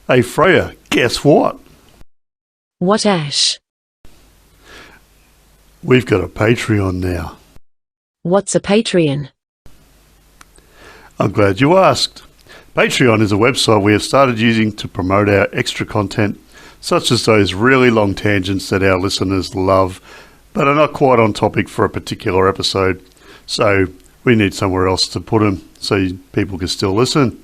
Hey Freya, guess what? What, Ash? We've got a Patreon now. What's a Patreon? I'm glad you asked. Patreon is a website we have started using to promote our extra content, such as those really long tangents that our listeners love, but are not quite on topic for a particular episode. So we need somewhere else to put them so people can still listen.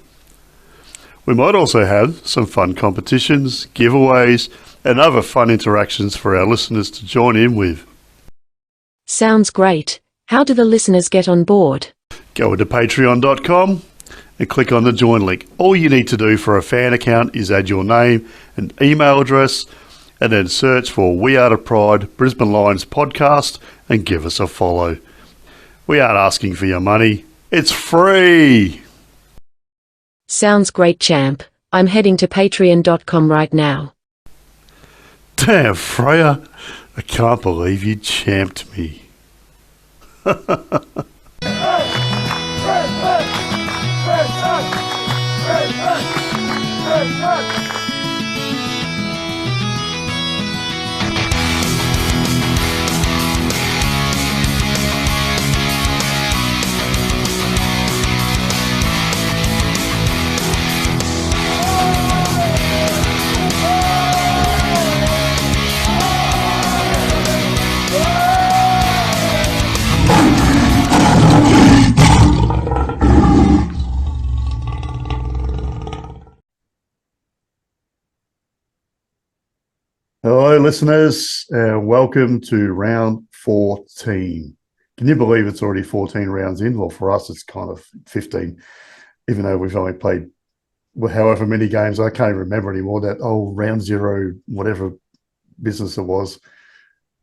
We might also have some fun competitions, giveaways, and other fun interactions for our listeners to join in with. Sounds great. How do the listeners get on board? Go into patreon.com and click on the join link. All you need to do for a fan account is add your name and email address and then search for We Are the Pride Brisbane Lions podcast and give us a follow. We aren't asking for your money. It's free. Sounds great, champ. I'm heading to patreon.com right now. Damn, Freya. I can't believe you champed me. Hello, listeners, and welcome to round 14. Can you believe it's already 14 rounds in? Well, for us, it's kind of 15, even though we've only played however many games. I can't even remember anymore. That round zero, whatever business it was,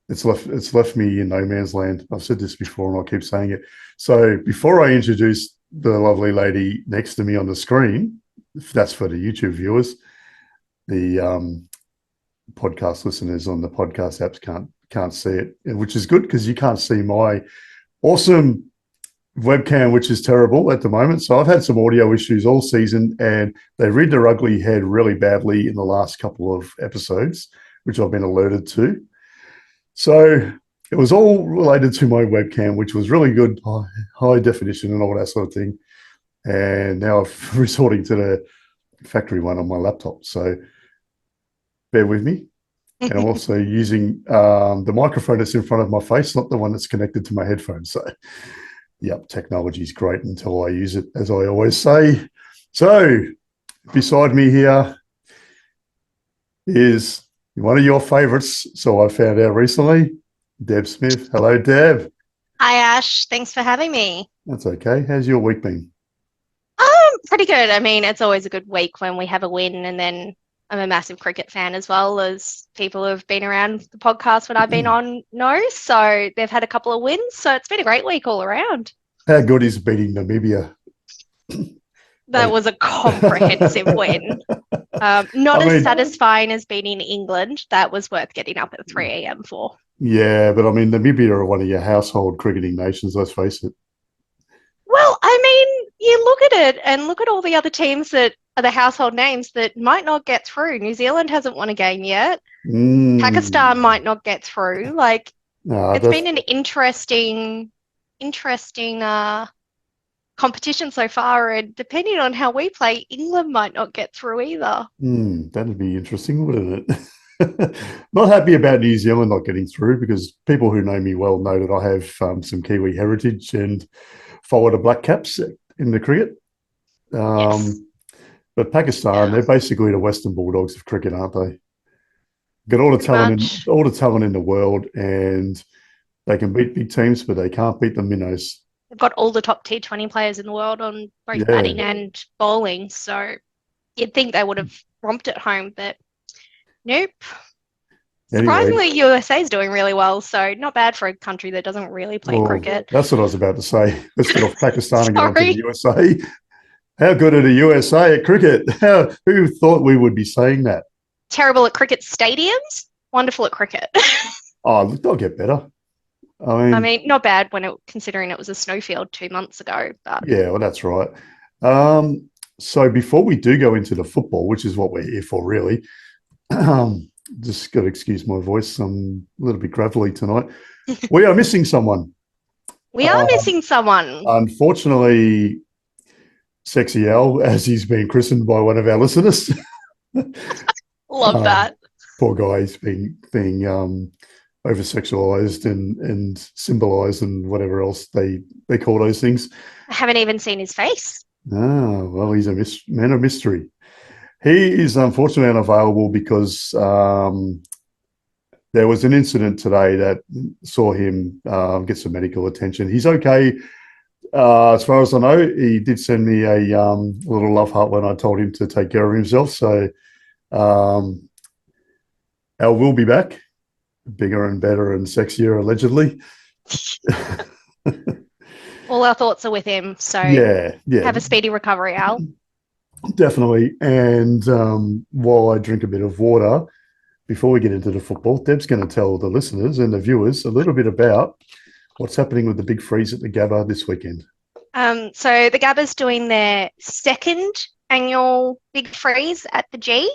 it's left me in no man's land. I've said this before, and I'll keep saying it. So before I introduce the lovely lady next to me on the screen, if that's for the YouTube viewers, the podcast listeners on the podcast apps can't see it, which is good because you can't see my awesome webcam, which is terrible at the moment. So I've had some audio issues all season, and they reared their ugly head really badly in the last couple of episodes, which I've been alerted to. So it was all related to my webcam, which was really good, high definition and all that sort of thing. And now I'm resorting to the factory one on my laptop. So bear with me. And I'm also using the microphone that's in front of my face, not the one that's connected to my headphones. So, yep, technology is great until I use it, as I always say. So, beside me here is one of your favorites. So I found out recently, Deb Smith. Hello, Deb. Hi, Ash. Thanks for having me. That's okay. How's your week been? Pretty good. I mean, it's always a good week when we have a win, and then I'm a massive cricket fan as well, as people who have been around the podcast when I've been on know. So they've had a couple of wins. So it's been a great week all around. How good is beating Namibia? That was a comprehensive win. Not as satisfying as beating England. That was worth getting up at 3 a.m. for. Yeah, but I mean, Namibia are one of your household cricketing nations, let's face it. Well, I mean, you look at it and look at all the other teams that are the household names that might not get through. New Zealand hasn't won a game yet. Pakistan might not get through. It's been an interesting competition so far, and depending on how we play, England might not get through either. That'd be interesting, wouldn't it? Not happy about New Zealand not getting through, because people who know me well know that I have some Kiwi heritage and follow the Black Caps in the cricket. Yes. But Pakistan, they're basically the Western Bulldogs of cricket, aren't they? Got all the talent in the world, and they can beat big teams, but they can't beat the minnows. They've got all the top T20 players in the world on both batting and bowling, so you'd think they would have romped at home, but nope. Surprisingly, USA is doing really well, so not bad for a country that doesn't really play cricket. That's what I was about to say. Let's get off Pakistan and get on to the USA. How good are the USA at cricket? Who thought we would be saying that? Terrible at cricket stadiums, wonderful at cricket. They'll get better. I mean, not bad considering it was a snowfield 2 months ago. But yeah, well, that's right. So before we do go into the football, which is what we're here for, really, just got to excuse my voice. I'm a little bit gravelly tonight. We are missing someone. We are missing someone. Unfortunately, Sexy Al, as he's been christened by one of our listeners. Love that. Poor guy, he's being over sexualized and symbolized and whatever else they call those things. I haven't even seen his face. Oh, well, he's a man of mystery. He is unfortunately unavailable because there was an incident today that saw him get some medical attention. He's okay. As far as I know, he did send me a little love heart when I told him to take care of himself. So Al will be back, bigger and better and sexier, allegedly. All our thoughts are with him. So yeah. Have a speedy recovery, Al. Definitely. And while I drink a bit of water, before we get into the football, Deb's going to tell the listeners and the viewers a little bit about what's happening with the Big Freeze at the Gabba this weekend. So the Gabba's doing their second annual Big Freeze at the G.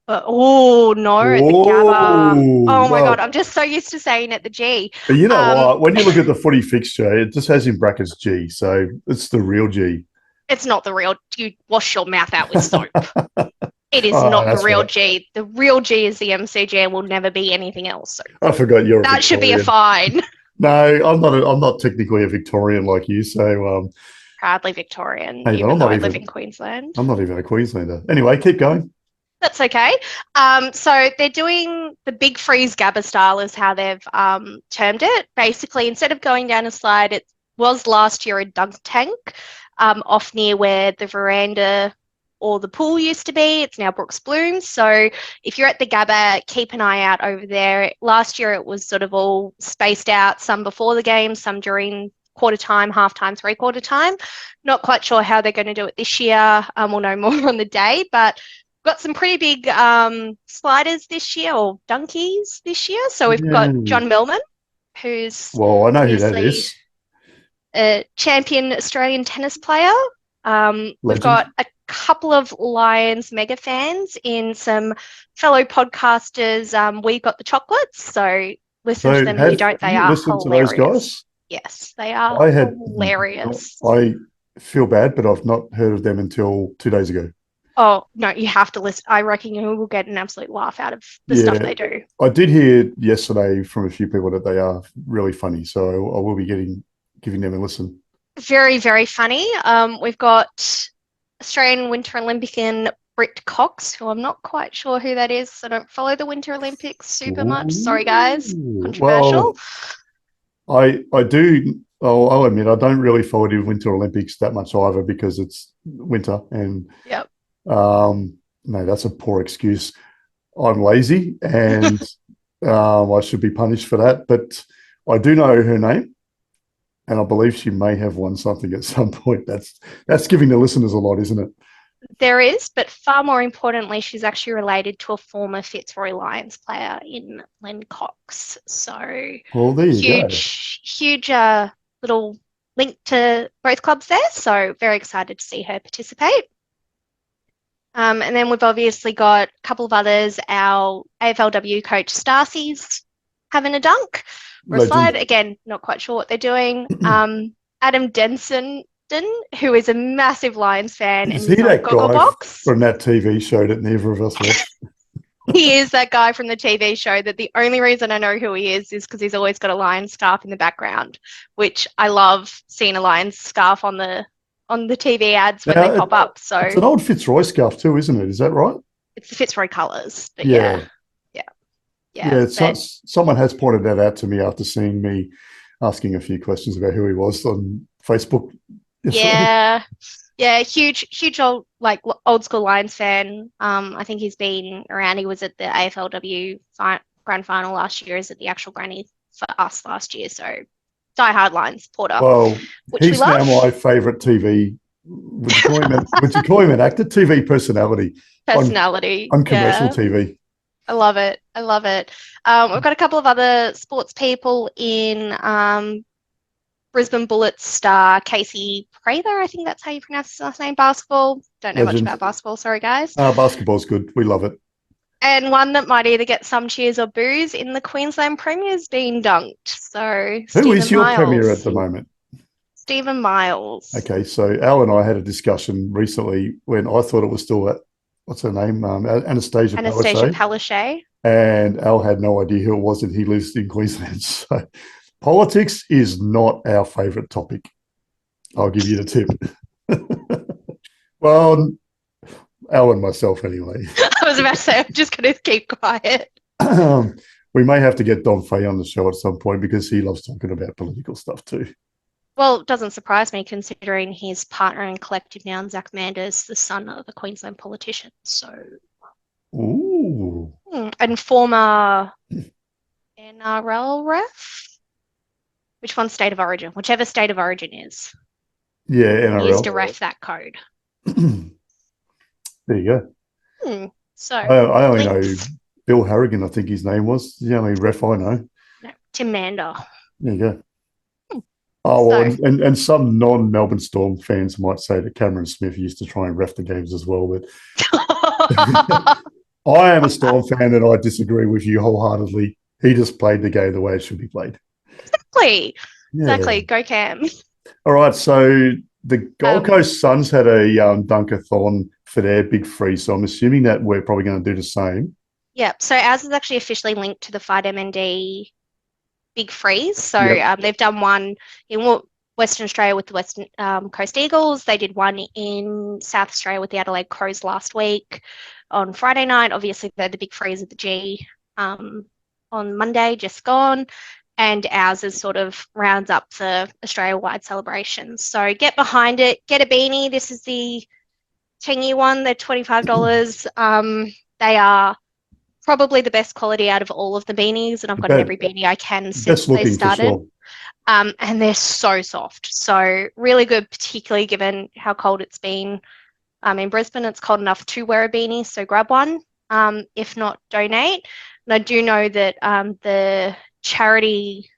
At the Gabba. Oh my God, I'm just so used to saying at the G. But you know what? When you look at the footy fixture, it just has in brackets G, so it's the real G. It's not the real. You wash your mouth out with soap. It is not the real G. The real G is the MCG and will never be anything else. So I forgot you're. That should be a fine. No, I'm not technically a Victorian like you. So proudly Victorian, hey, even though I live in Queensland. I'm not even a Queenslander. Anyway, keep going. That's okay. So they're doing the Big Freeze Gabba style is how they've termed it. Basically, instead of going down a slide, it was last year a dunk tank off near where the veranda or the pool used to be. It's now Brooks Blooms. So if you're at the Gabba, keep an eye out over there. Last year it was sort of all spaced out, some before the game, some during quarter time, half time, 3/4 time. Not quite sure how they're going to do it this year. We'll know more on the day, but got some pretty big sliders this year, or dunkies this year. So we've got John Millman, who's I know who that is. A champion Australian tennis player. We've got a couple of Lions mega fans in some fellow podcasters. We got the chocolates, so listen to them if you don't. They are hilarious. To those guys? Yes, they are hilarious. I feel bad, but I've not heard of them until 2 days ago. Oh, no, you have to listen. I reckon you will get an absolute laugh out of the stuff they do. I did hear yesterday from a few people that they are really funny, so I will be giving them a listen. Very, very funny. We've got Australian Winter Olympian Britt Cox, who I'm not quite sure who that is. I don't follow the Winter Olympics super much. Sorry, guys. Controversial. Well, I do. I'll admit I don't really follow the Winter Olympics that much either because it's winter and no, that's a poor excuse. I'm lazy and I should be punished for that. But I do know her name, and I believe she may have won something at some point. That's giving the listeners a lot, isn't it? There is, but far more importantly, she's actually related to a former Fitzroy Lions player in Len Cox. So there you go. Huge little link to both clubs there. So very excited to see her participate. And then we've obviously got a couple of others. Our AFLW coach Starcy's having a dunk or a slide. Again, not quite sure what they're doing. Adam Denson, who is a massive Lions fan. Is he that guy from that TV show that neither of us watched? He is that guy from the TV show that the only reason I know who he is because he's always got a Lions scarf in the background, which I love seeing a Lions scarf on the TV ads when they pop up. So it's an old Fitzroy scarf too, isn't it? Is that right? It's the Fitzroy colours. But someone has pointed that out to me after seeing me asking a few questions about who he was on Facebook. Yeah, huge old school Lions fan. I think he's been around. He was at the AFLW grand final last year. Is at the actual granny for us last year. So diehard Lions supporter. Well, he's now my favourite TV. Would you call him an actor? TV personality. Personality on commercial TV. I love it. We've got a couple of other sports people in Brisbane Bullets star Casey Prather. I think that's how you pronounce his last name. Basketball. Don't know much Legend. about basketball. Sorry, guys. Basketball's good. We love it. And one that might either get some cheers or boos in the Queensland Premier's been dunked. So Who is your Miles. Premier at the moment? Stephen Miles. Okay, so Al and I had a discussion recently when I thought it was still at, what's her name? Anastasia Palaszczuk. And Al had no idea who it was, and he lives in Queensland. So politics is not our favourite topic. I'll give you the tip. Well, Al and myself anyway. I was about to say, I'm just going to keep quiet. We may have to get Don Fay on the show at some point because he loves talking about political stuff too. Well, it doesn't surprise me considering his partner in collective noun, Zach Manders, the son of a Queensland politician. So, ooh, and former NRL ref. Which one's state of origin? Whichever state of origin is. Yeah, NRL. He used to ref that code. There you go. So I only know Bill Harrigan, I think his name was. The only ref I know. No, Tim Mander. There you go. Oh, well, so, and some non-Melbourne Storm fans might say that Cameron Smith used to try and ref the games as well, but I am a Storm fan and I disagree with you wholeheartedly. He just played the game the way it should be played. Exactly. Yeah. Exactly. Go Cam. All right, so the Gold Coast Suns had a dunkathon for their big freeze, so I'm assuming that we're probably going to do the same. Yeah, so ours is actually officially linked to the Fight MND Big Freeze. So they've done one in Western Australia with the Western Coast Eagles. They did one in South Australia with the Adelaide Crows last week on Friday night. Obviously, they're the Big Freeze at the G on Monday, just gone. And ours is sort of rounds up the Australia-wide celebrations. So get behind it. Get a beanie. This is the 10-year one. They're $25. They are probably the best quality out of all of the beanies, and I've gotten every beanie I can since they started. Sure. And they're so soft. So really good, particularly given how cold it's been. In Brisbane, it's cold enough to wear a beanie, so grab one. If not, donate. And I do know that the charity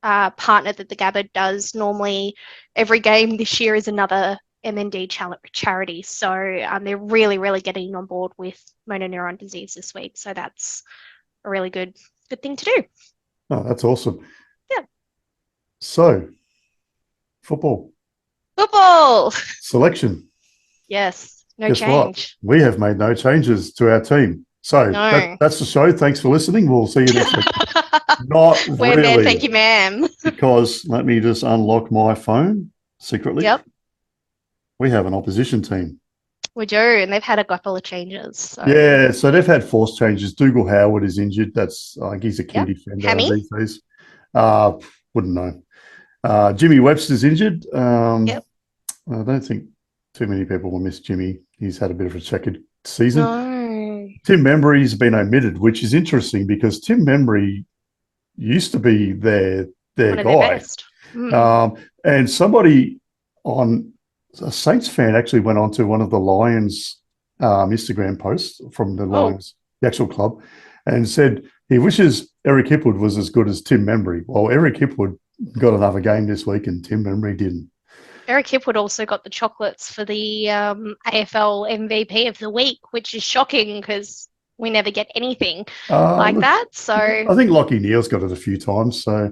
partner that the Gabba does normally every game this year is another MND charity. So they're really, really getting on board with motor neuron disease this week. So that's a really good thing to do. Oh, that's awesome. Yeah. So, football. Selection. Yes. No Guess change. What? We have made no changes to our team. So that's the show. Thanks for listening. We'll see you next week. Not We're really. there, thank you, ma'am. Because let me just unlock my phone secretly. Yep. We have an opposition team. We do, and they've had a couple of changes. So. Yeah, so they've had forced changes. Dougal Howard is injured. That's I think he's a key defender these days. Wouldn't know. Jimmy Webster's injured. I don't think too many people will miss Jimmy. He's had a bit of a checkered season. No. Tim Membry's been omitted, which is interesting because Tim Membry used to be their guy. And somebody on a Saints fan actually went on to one of the Lions Instagram posts from the Lions, the actual club, and said he wishes Eric Hipwood was as good as Tim Membry. Well, Eric Hipwood got another game this week and Tim Membry didn't. Eric Hipwood also got the chocolates for the AFL MVP of the week, which is shocking because we never get anything like that. So I think Lockie Neal's got it a few times. So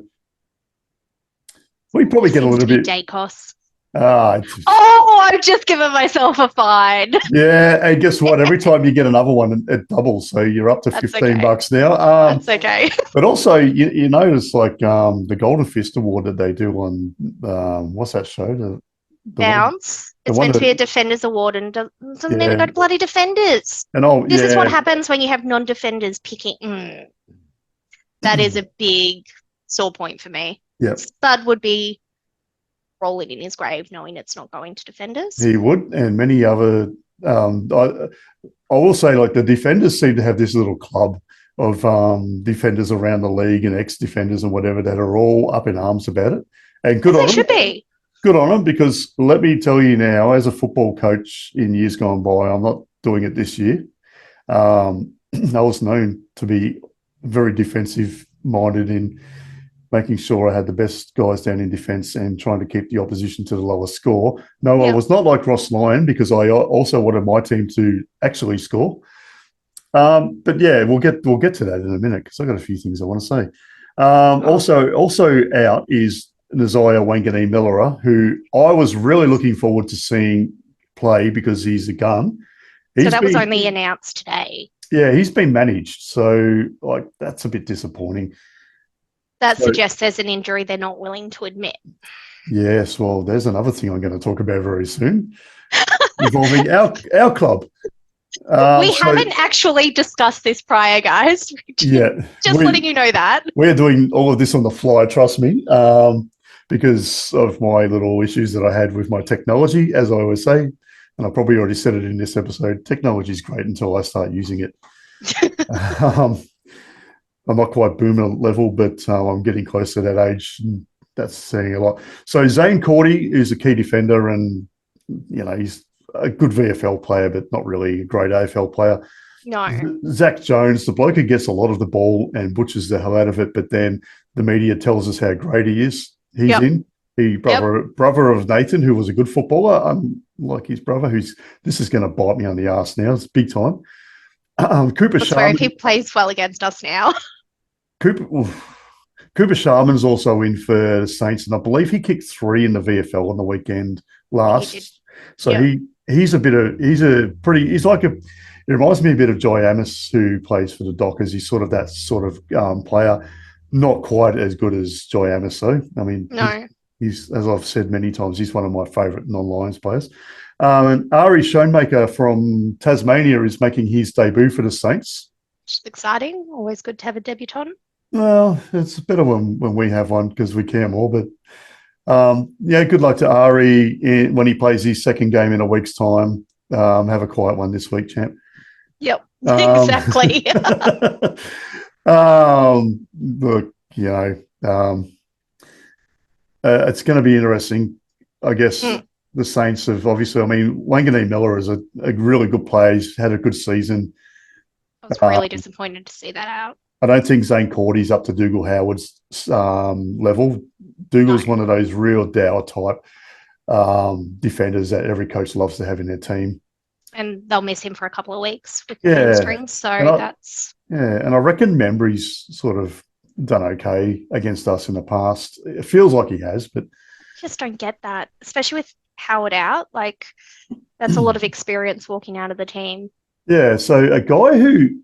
we probably get a little bit. Dacos. I've just given myself a fine. Yeah, and guess what? Every time you get another one, it doubles. So you're up to $15 now. That's okay. But also, you notice like the Golden Fist Award that they do on what's that show? The Bounce. It's meant to be a Defenders Award and doesn't even go to bloody Defenders. And this is what happens when you have non-defenders picking. That is a big sore point for me. Yeah. Spud would be rolling in his grave knowing it's not going to Defenders. He would, and many other I will say like the Defenders seem to have this little club of defenders around the league and ex-defenders and whatever that are all up in arms about it. And good on them. Should be. Good on them, because let me tell you now, as a football coach in years gone by, I'm not doing it this year. I was known to be very defensive minded in making sure I had the best guys down in defence and trying to keep the opposition to the lowest score. No, I was not like Ross Lyon because I also wanted my team to actually score. But yeah, we'll get to that in a minute because I've got a few things I want to say. Also out is Nasiah Wanganeen-Milera, who I was really looking forward to seeing play because he's a gun. So that was only announced today. Yeah, he's been managed, so like that's a bit disappointing. That suggests there's an injury they're not willing to admit. Yes, well, there's another thing I'm going to talk about very soon involving our club. We haven't actually discussed this prior, guys. Just letting you know that. We're doing all of this on the fly, trust me, because of my little issues that I had with my technology, as I always say. And I probably already said it in this episode. Technology is great until I start using it. I'm not quite boomer level, but I'm getting close to that age. And that's saying a lot. So Zane Cordy is a key defender, and he's a good VFL player, but not really a great AFL player. No. Zach Jones, the bloke who gets a lot of the ball and butchers the hell out of it, but then the media tells us how great he is. He's in. He brother of Nathan, who was a good footballer, like his brother, this is going to bite me on the ass now. It's big time. Cooper Sharman. Swear if he plays well against us now. Cooper Sharman's also in for the Saints, and I believe he kicked 3 in the VFL on the weekend last. So he's like it reminds me a bit of Joy Amos, who plays for the Dockers. He's sort of that sort of player, not quite as good as Joy Amos though. I mean, no. He's, as I've said many times, he's one of my favourite non-Lions players. And Ari Schoenmaker from Tasmania is making his debut for the Saints. Which is exciting. Always good to have a debutant. Well, it's better when we have one because we care more. But good luck to Ari when he plays his second game in a week's time. Have a quiet one this week, champ. Yep, exactly. Look, it's going to be interesting. I guess the Saints have obviously, Wanganeen-Milera is a really good player. He's had a good season. I was really disappointed to see that out. I don't think Zane Cordy's up to Dougal Howard's level. Dougal's one of those real Dower type defenders that every coach loves to have in their team. And they'll miss him for a couple of weeks with the hamstrings. So and I reckon Membry's sort of done okay against us in the past. It feels like he has, but I just don't get that, especially with Howard out. Like, that's a lot of experience walking out of the team. Yeah, so a guy who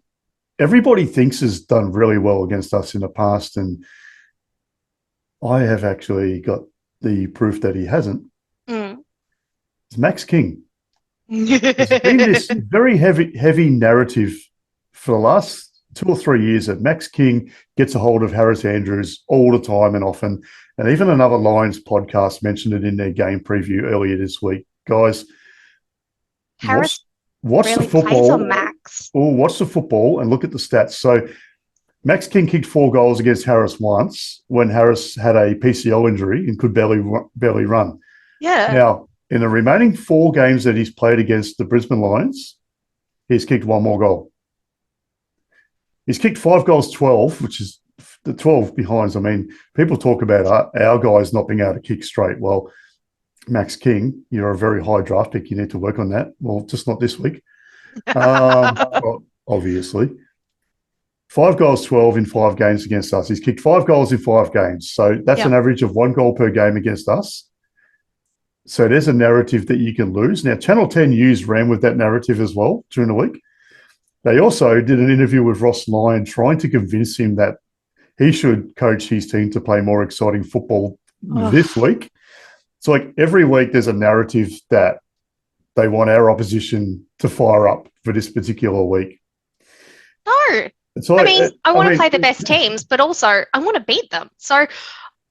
everybody thinks has done really well against us in the past, and I have actually got the proof that he hasn't. It's Max King. There's been this very heavy narrative for the last 2 or 3 years that Max King gets a hold of Harris Andrews all the time and often. And even another Lions podcast mentioned it in their game preview earlier this week. Guys, Harris watch really the football. Plays on Max. Watch the football and look at the stats. So Max King kicked 4 goals against Harris once when Harris had a PCL injury and could barely run. Yeah. Now, in the remaining 4 games that he's played against the Brisbane Lions, he's kicked 1 more goal. He's kicked 5 goals, 12, which is the 12 behinds. I mean, people talk about our guys not being able to kick straight. Well, Max King, you're a very high draft pick. You need to work on that. Well, just not this week, obviously. 5 goals, 12 in 5 games against us. He's kicked 5 goals in 5 games. So that's an average of 1 goal per game against us. So there's a narrative that you can lose. Now, Channel 10 News ran with that narrative as well during the week. They also did an interview with Ross Lyon trying to convince him that he should coach his team to play more exciting football this week. It's like every week there's a narrative that they want our opposition to fire up for this particular week. No. Like, I want to play the best teams, but also I want to beat them. So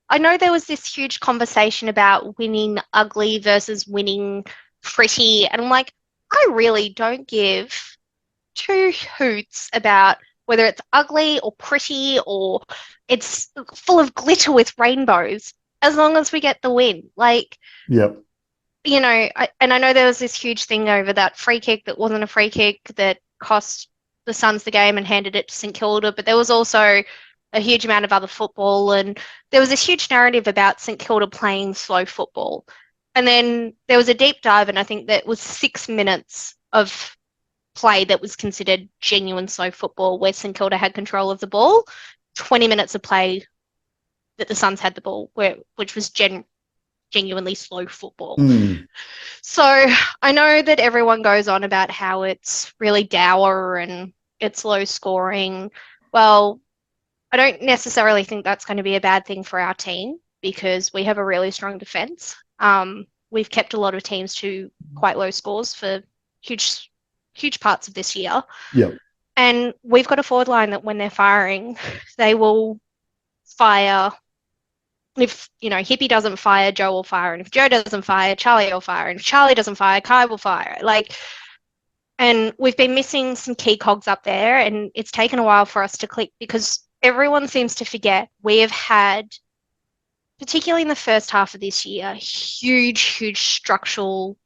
I know there was this huge conversation about winning ugly versus winning pretty. And I'm like, I really don't give 2 hoots about whether it's ugly or pretty or it's full of glitter with rainbows, as long as we get the win. Like, yep. I know there was this huge thing over that free kick that wasn't a free kick that cost the Suns the game and handed it to St Kilda, but there was also a huge amount of other football, and there was this huge narrative about St Kilda playing slow football. And then there was a deep dive, and I think that was 6 minutes of play that was considered genuine slow football, where St Kilda had control of the ball, 20 minutes of play that the Suns had the ball, which was genuinely slow football. So I know that everyone goes on about how it's really dour and it's low scoring. Well, I don't necessarily think that's going to be a bad thing for our team because we have a really strong defense. We've kept a lot of teams to quite low scores for huge parts of this year. Yep. And we've got a forward line that when they're firing, they will fire. If, Hippie doesn't fire, Joe will fire. And if Joe doesn't fire, Charlie will fire. And if Charlie doesn't fire, Kai will fire. And we've been missing some key cogs up there, and it's taken a while for us to click because everyone seems to forget we have had, particularly in the first half of this year, huge structural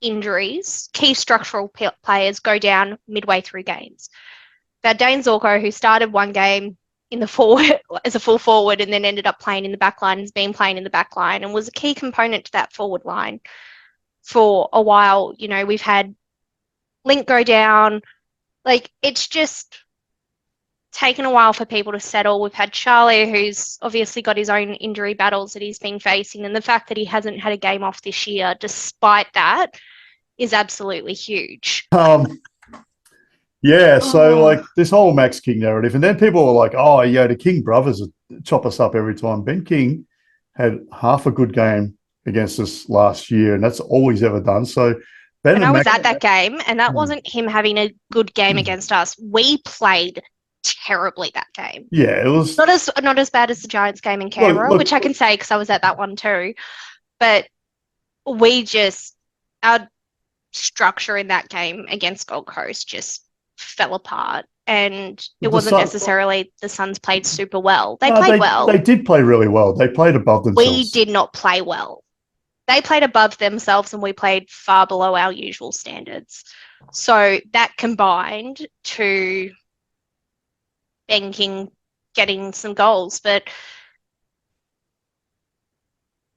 injuries. Key structural players go down midway through games. We've had Dane Zorko, who started one game in the forward as a full forward and then ended up playing in the back line, has been playing in the back line and was a key component to that forward line for a while. We've had Link go down. It's just taken a while for people to settle. We've had Charlie, who's obviously got his own injury battles that he's been facing, and the fact that he hasn't had a game off this year, despite that, is absolutely huge. Yeah, so this whole Max King narrative, and then people were like, "Oh, yeah, the King brothers chop us up every time." Ben King had half a good game against us last year, and that's all he's ever done. So Ben and I was at that game, and that wasn't him having a good game against us. We played terribly that game. Yeah, it was not as bad as the Giants game in Canberra, which I can say because I was at that one too. But our structure in that game against Gold Coast just fell apart, and it wasn't necessarily the Suns played super well. They played well. They did play really well. They played above themselves. We did not play well. They played above themselves, and we played far below our usual standards. So that combined to Ben King getting some goals, but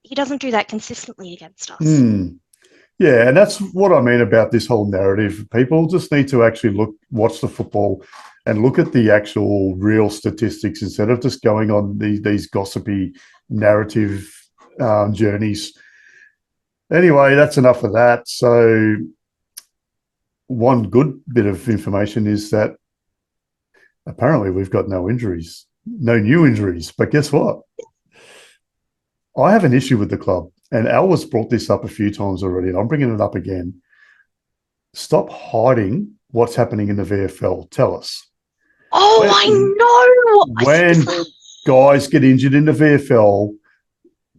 he doesn't do that consistently against us. Yeah, and that's what I mean about this whole narrative. People just need to actually watch the football and look at the actual real statistics instead of just going on these gossipy narrative journeys. Anyway, that's enough of that. So one good bit of information is that apparently we've got no new injuries. But guess what? I have an issue with the club. And Al has brought this up a few times already, and I'm bringing it up again. Stop hiding what's happening in the VFL. Tell us. I know. When guys get injured in the VFL,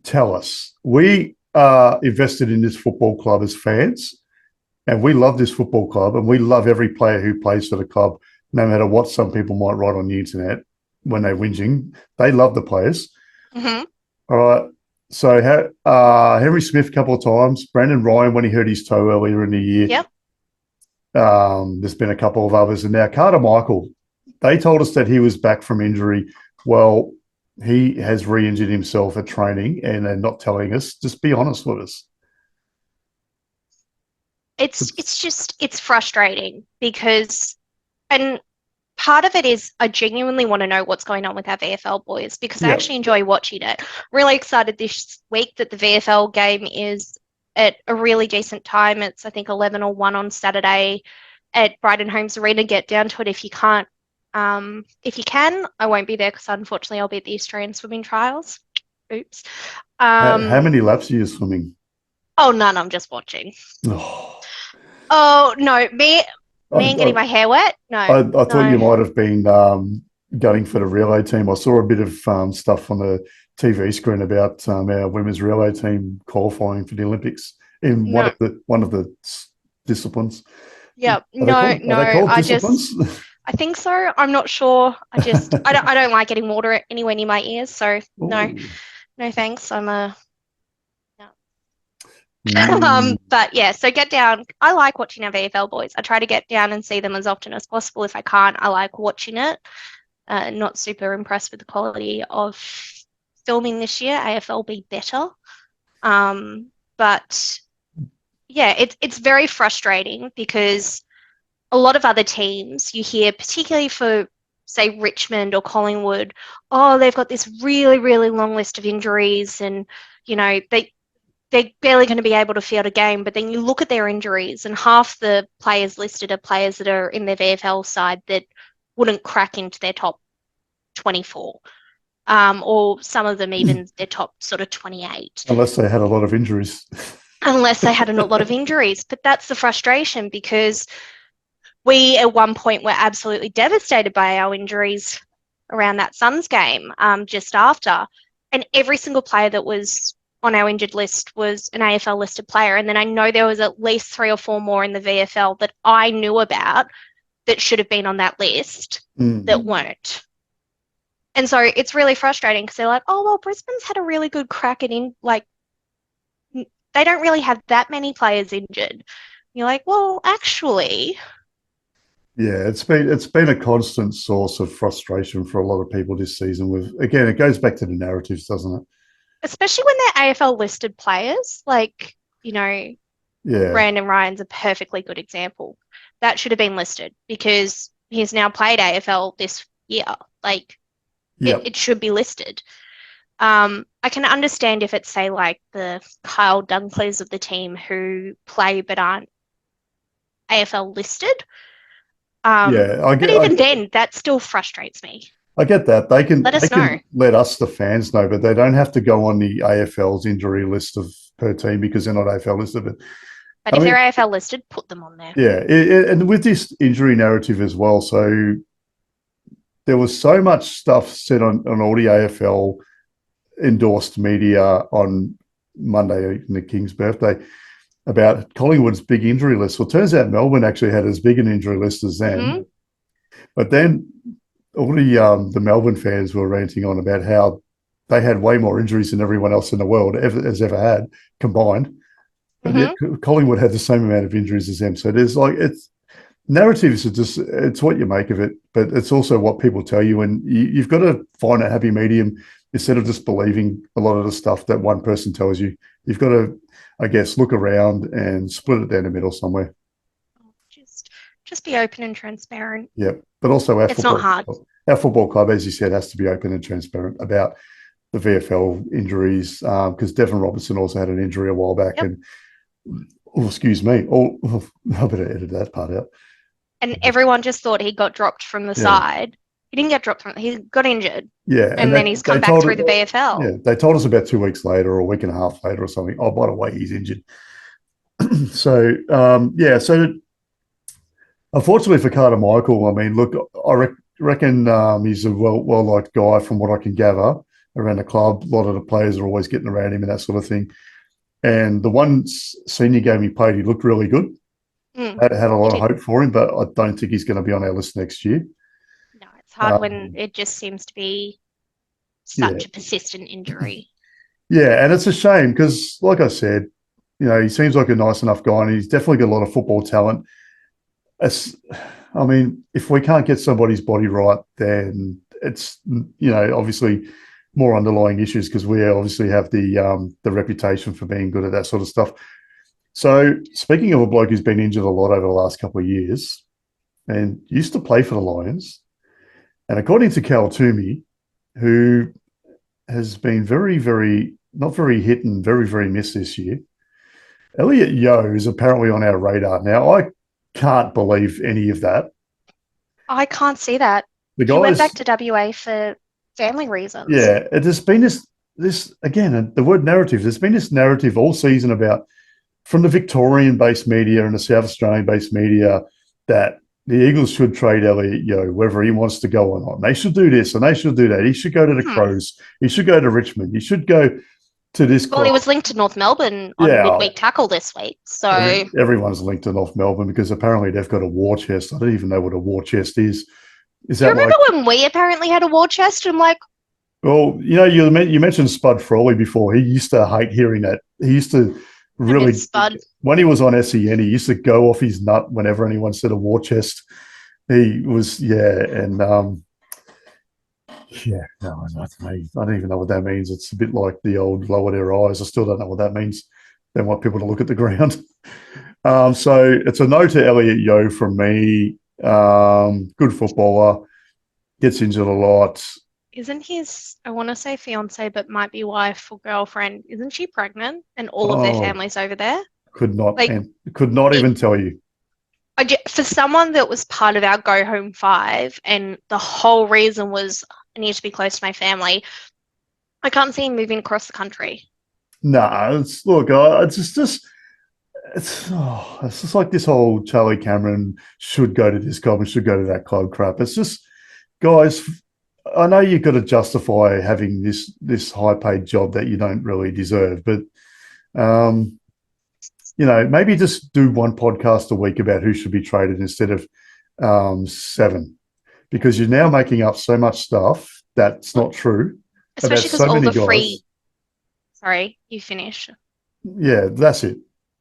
tell us. We are invested in this football club as fans, and we love this football club, and we love every player who plays for the club, no matter what some people might write on the internet when they're whinging. They love the players. Mm-hmm. All right. So Henry Smith a couple of times, Brandon Ryan when he hurt his toe earlier in the year. Yep. There's been a couple of others. And now Carter Michael, they told us that he was back from injury. Well, he has re-injured himself at training and they're not telling us. Just be honest with us. It's frustrating because, and part of it is I genuinely want to know what's going on with our VFL boys because I actually enjoy watching it. Really excited this week that the VFL game is at a really decent time. It's, I think, 11 or 1 on Saturday at Brighton Homes Arena. Get down to it if you can't. If you can, I won't be there because unfortunately I'll be at the Australian swimming trials. Oops. How many laps are you swimming? Oh, none. I'm just watching. Oh, no. Me and getting my hair wet? No. I thought you might have been gunning for the relay team. I saw a bit of stuff on the TV screen about our women's relay team qualifying for the Olympics in one of the disciplines. Yeah, Are they called disciplines? I think so. I'm not sure. I don't like getting water anywhere near my ears. So no thanks. But yeah, so get down. I like watching our VFL boys. I try to get down and see them as often as possible. If I can't, I like watching it. not super impressed with the quality of filming this year. AFL be better. But yeah, it's very frustrating because a lot of other teams you hear, particularly for say Richmond or Collingwood, oh, they've got this really, really long list of injuries and, you know, they're barely going to be able to field a game. But then you look at their injuries and half the players listed are players that are in their VFL side that wouldn't crack into their top 24. Or some of them even their top sort of 28. Unless they had a lot of injuries. Unless they had a lot of injuries. But that's the frustration because we at one point were absolutely devastated by our injuries around that Suns game just after. And every single player that was on our injured list was an AFL listed player. And then I know there was at least 3 or 4 more in the VFL that I knew about that should have been on that list that weren't. And so it's really frustrating because they're like, oh, well, Brisbane's had a really good crack at they don't really have that many players injured. You're like, well, actually. Yeah, it's been a constant source of frustration for a lot of people this season. Again, it goes back to the narratives, doesn't it? Especially when they're AFL listed players, Yeah. Brandon Ryan's a perfectly good example. That should have been listed because he's now played AFL this year. It should be listed. I can understand if it's, say, like the Kyle Dunkleys of the team who play but aren't AFL listed. But even then, that still frustrates me. I get that. They can let us, the fans, know, but they don't have to go on the AFL's injury list per team because they're not AFL listed. But if they're AFL listed, put them on there. Yeah, and with this injury narrative as well, so there was so much stuff said on all the AFL endorsed media on Monday, the King's birthday, about Collingwood's big injury list. Well, it turns out Melbourne actually had as big an injury list as them. Mm-hmm. But then all the Melbourne fans were ranting on about how they had way more injuries than everyone else in the world has ever had combined. But yet Collingwood had the same amount of injuries as them. So there's narratives are just, it's what you make of it, but it's also what people tell you. And you've got to find a happy medium instead of just believing a lot of the stuff that one person tells you. You've got to, I guess, look around and split it down the middle somewhere. Just be open and transparent. Yeah, but also it's not hard. Our football club, as you said, has to be open and transparent about the VFL injuries because Devon Robertson also had an injury a while back. Yep. And, excuse me, I better edit that part out. And everyone just thought he got dropped from the side. He didn't get dropped he got injured. Yeah. And then he's come back through the VFL. Yeah. They told us about 2 weeks later or a week and a half later or something. Oh, by the way, he's injured. So unfortunately for Carter Michael, I mean, look, I reckon he's a well-liked guy from what I can gather around the club. A lot of the players are always getting around him and that sort of thing. And the one senior game he played, he looked really good. Had a lot of hope for him, but I don't think he's going to be on our list next year. No, it's hard when it just seems to be such a persistent injury. Yeah, and it's a shame because, like I said, he seems like a nice enough guy and he's definitely got a lot of football talent. I mean, if we can't get somebody's body right, then it's, obviously more underlying issues because we obviously have the reputation for being good at that sort of stuff. So speaking of a bloke who's been injured a lot over the last couple of years and used to play for the Lions, and according to Cal Toomey, who has been very, very, not very hit and very, very miss this year, Elliot Yeo is apparently on our radar. Now, I can't believe any of that. I can't see that. He went back to WA for family reasons. Yeah, there's been this again, the word narrative, there's been this narrative all season about from the Victorian-based media and the South Australian-based media that the Eagles should trade Elliot Yeo, whether he wants to go or not. They should do this and they should do that. He should go to the Crows. He should go to Richmond. He should go to this club. Well, he was linked to North Melbourne on midweek tackle this week. So everyone's linked to North Melbourne because apparently they've got a war chest. I don't even know what a war chest is. Do you remember when we apparently had a war chest? I'm like, well, you mentioned Spud Frawley before. He used to hate hearing that. He used to really, when he was on SEN, he used to go off his nut whenever anyone said a war chest. He was, and Yeah, no, I don't even know what that means. It's a bit like the old lower their eyes. I still don't know what that means. They want people to look at the ground. So it's a no to Elliot Yo from me. Good footballer, gets injured a lot. Isn't his, I want to say fiance, but might be wife or girlfriend, isn't she pregnant? And all of their Oh, families over there? could not Like, and could not it, even tell you. for someone that was part of our Go Home Five, and the whole reason was I need to be close to my family, I can't see him moving across the country. Nah, it's just it's just like this whole Charlie Cameron should go to this club and should go to that club crap. It's just guys. I know you've got to justify having this high paid job that you don't really deserve, but um, maybe just do one podcast a week about who should be traded instead of seven, because you're now making up so much stuff that's not true about Especially because so all many the guys. free, sorry, you finish. Yeah, that's it.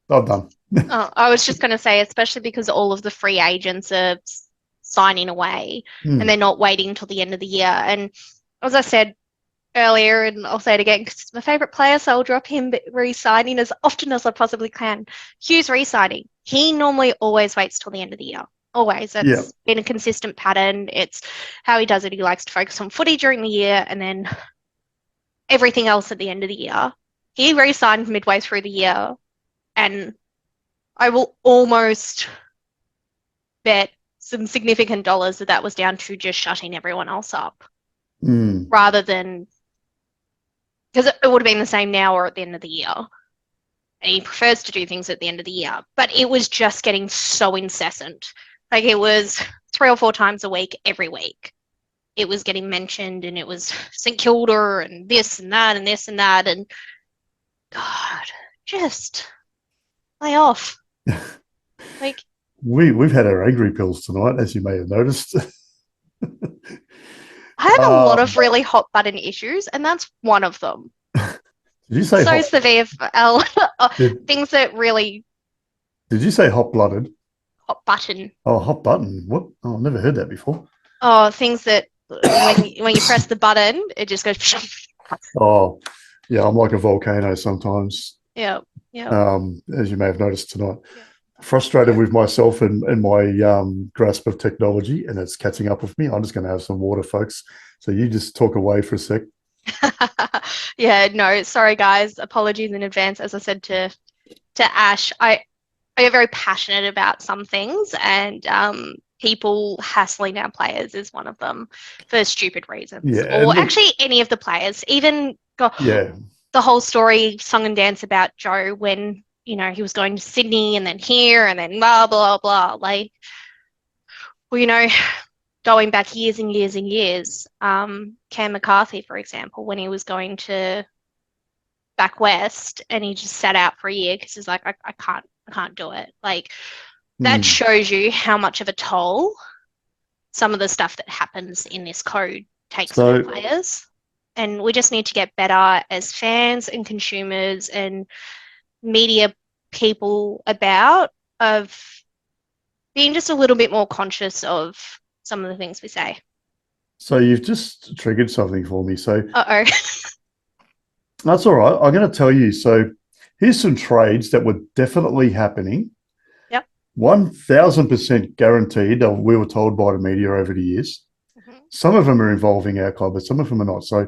I'm done. Oh, I was just going to say, especially because all of the free agents are signing away and Hmm. they're not waiting until the end of the year. And as I said earlier, and I'll say it again because it's my favorite player, so I'll drop him re-signing as often as I possibly can. Hughes re-signing. He normally always waits till the end of the year. Always. Yeah. That's been a consistent pattern. It's how he does it. He likes to focus on footy during the year and then everything else at the end of the year. He re-signed midway through the year, and I will almost bet some significant dollars that that was down to just shutting everyone else up Hmm. rather than because it would have been the same now or at the end of the year. And he prefers to do things at the end of the year. But it was just getting so incessant. Like it was 3 or 4 times a week, every week. It was getting mentioned, and it was St Kilda and this and that and this and that. And God, just lay off. Like, We've had our angry pills tonight, as you may have noticed. I have a lot of um, really hot button issues, and that's one of them. did you say So hot? is the VFL. Did, Things that really did you say hot blooded? hot button. Oh, hot button. What? Oh, I've never heard that before. Oh, things that when you press the button, it just goes. Oh, yeah, I'm like a volcano sometimes, Yeah, yeah, as you may have noticed tonight. yeah. Frustrated with myself and my grasp of technology, and it's catching up with me. I'm just going to have some water, folks. So you just talk away for a sec. Yeah, no, sorry guys. Apologies in advance. As I said to Ash, I get very passionate about some things, and people hassling our players is one of them for stupid reasons. Yeah, and Or look, actually any of the players, even yeah. the whole story, song and dance about Joe when, he was going to Sydney and then here and then blah, blah, blah. Like, well, going back years and years and years, Cam McCarthy, for example, when he was going to back west and he just sat out for a year because he's like, I can't do it. Like, that Mm. shows you how much of a toll some of the stuff that happens in this code takes on our So, players. And we just need to get better as fans and consumers and media people about of being just a little bit more conscious of some of the things we say. so you've just triggered something for me. So Uh-oh. that's all right. I'm going to tell you. So here's some trades that were definitely happening. Yep. 1,000% guaranteed. We were told by the media over the years. Mm-hmm. Some of them are involving our club, but some of them are not. So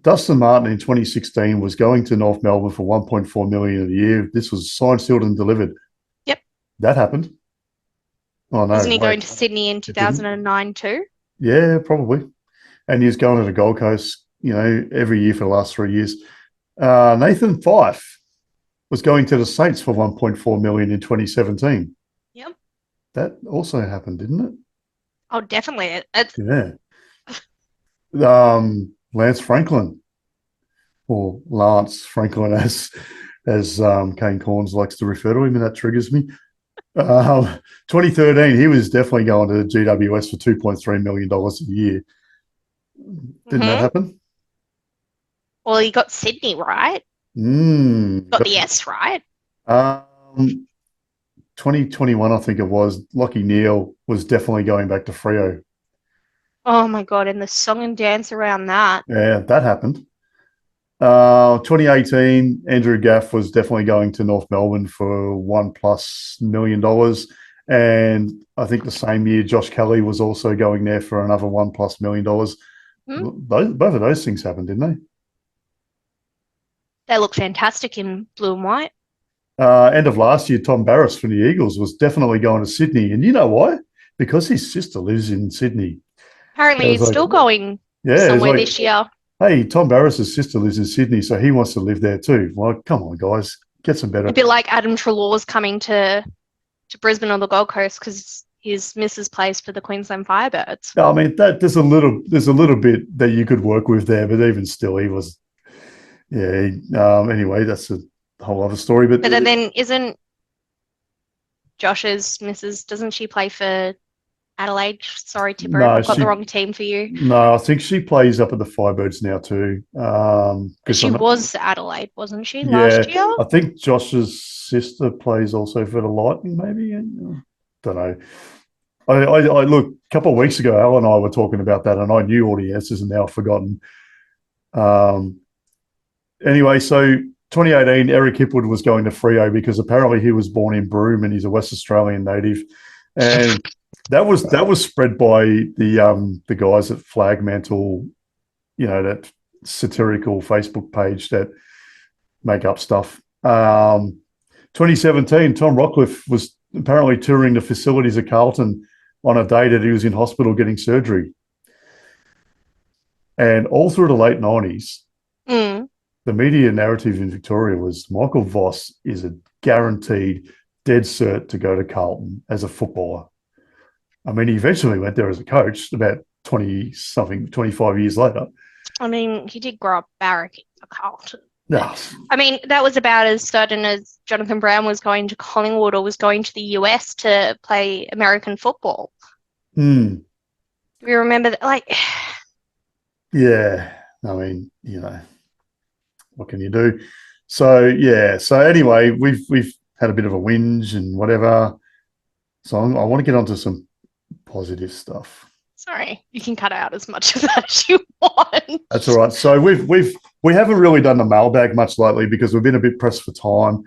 Dustin Martin in 2016 was going to North Melbourne for 1.4 million a year. This was signed, sealed, and delivered. Yep. That happened. Oh no, Isn't he wait, going to Sydney in it didn't. 2009 too? Yeah, probably. And he's going to the Gold Coast, every year for the last 3 years. Nathan Fife was going to the Saints for 1.4 million in 2017. Yep. That also happened, didn't Oh, definitely. it? Yeah. Lance Franklin, or Lance Franklin, as Kane Corns likes to refer to him, and that triggers me. 2013, he was definitely going to GWS for $2.3 million a year. Didn't that Mm-hmm. happen? Well, he got Sydney right. Got the S right. Um, 2021, I think it was. Lockie Neal was definitely going back to Freo. Oh my God, and the song and dance around that. Yeah, that happened. 2018, Andrew Gaff was definitely going to North Melbourne for $1+ million. And I think the same year, Josh Kelly was also going there for another $1+ million. Both of those things happened, didn't They look fantastic in blue and white. they? End of last year, Tom Barras from the Eagles was definitely going to Sydney. And you know why? Because his sister lives in Sydney. Apparently, he's still going somewhere this year. Hey, Tom Barris's sister lives in Sydney, so he wants to live there too. Well, come on, guys, get some better. A bit like Adam Treloar's coming to Brisbane or the Gold Coast because his missus plays for the Queensland Firebirds. I mean, there's a little bit that you could work with there, but even still, he was, yeah. Anyway, that's a whole other story. But then isn't Josh's missus? Doesn't she play for Adelaide? Sorry, Tipper, I've got the wrong team for you. No, I think she plays up at the Firebirds now too. She was Adelaide, wasn't she, last year? I think Josh's sister plays also for the Lightning, maybe. Don't know. I look, a couple of weeks ago, Al and I were talking about that, and I knew all the answers, and now I've forgotten. Anyway, so 2018, Eric Hipwood was going to Freo because apparently he was born in Broome and he's a West Australian native, and that was spread by the guys at Flagmantle, that satirical Facebook page that make up stuff. 2017, Tom Rockcliffe was apparently touring the facilities at Carlton on a day that he was in hospital getting surgery. And all through the late 90s, the media narrative in Victoria was Michael Voss is a guaranteed dead cert to go to Carlton as a footballer. I mean, he eventually went there as a coach about 25 years later. I mean, he did grow up barracking for Carlton. No. I mean, that was about as certain as Jonathan Brown was going to Collingwood or was going to the US to play American football. Do you remember that? Yeah. I mean, what can you do? So, yeah. So, anyway, we've had a bit of a whinge and whatever. So, I want to get onto some positive stuff. Sorry, you can cut out as much of that as you want. That's all right. So we haven't really done the mailbag much lately because we've been a bit pressed for time,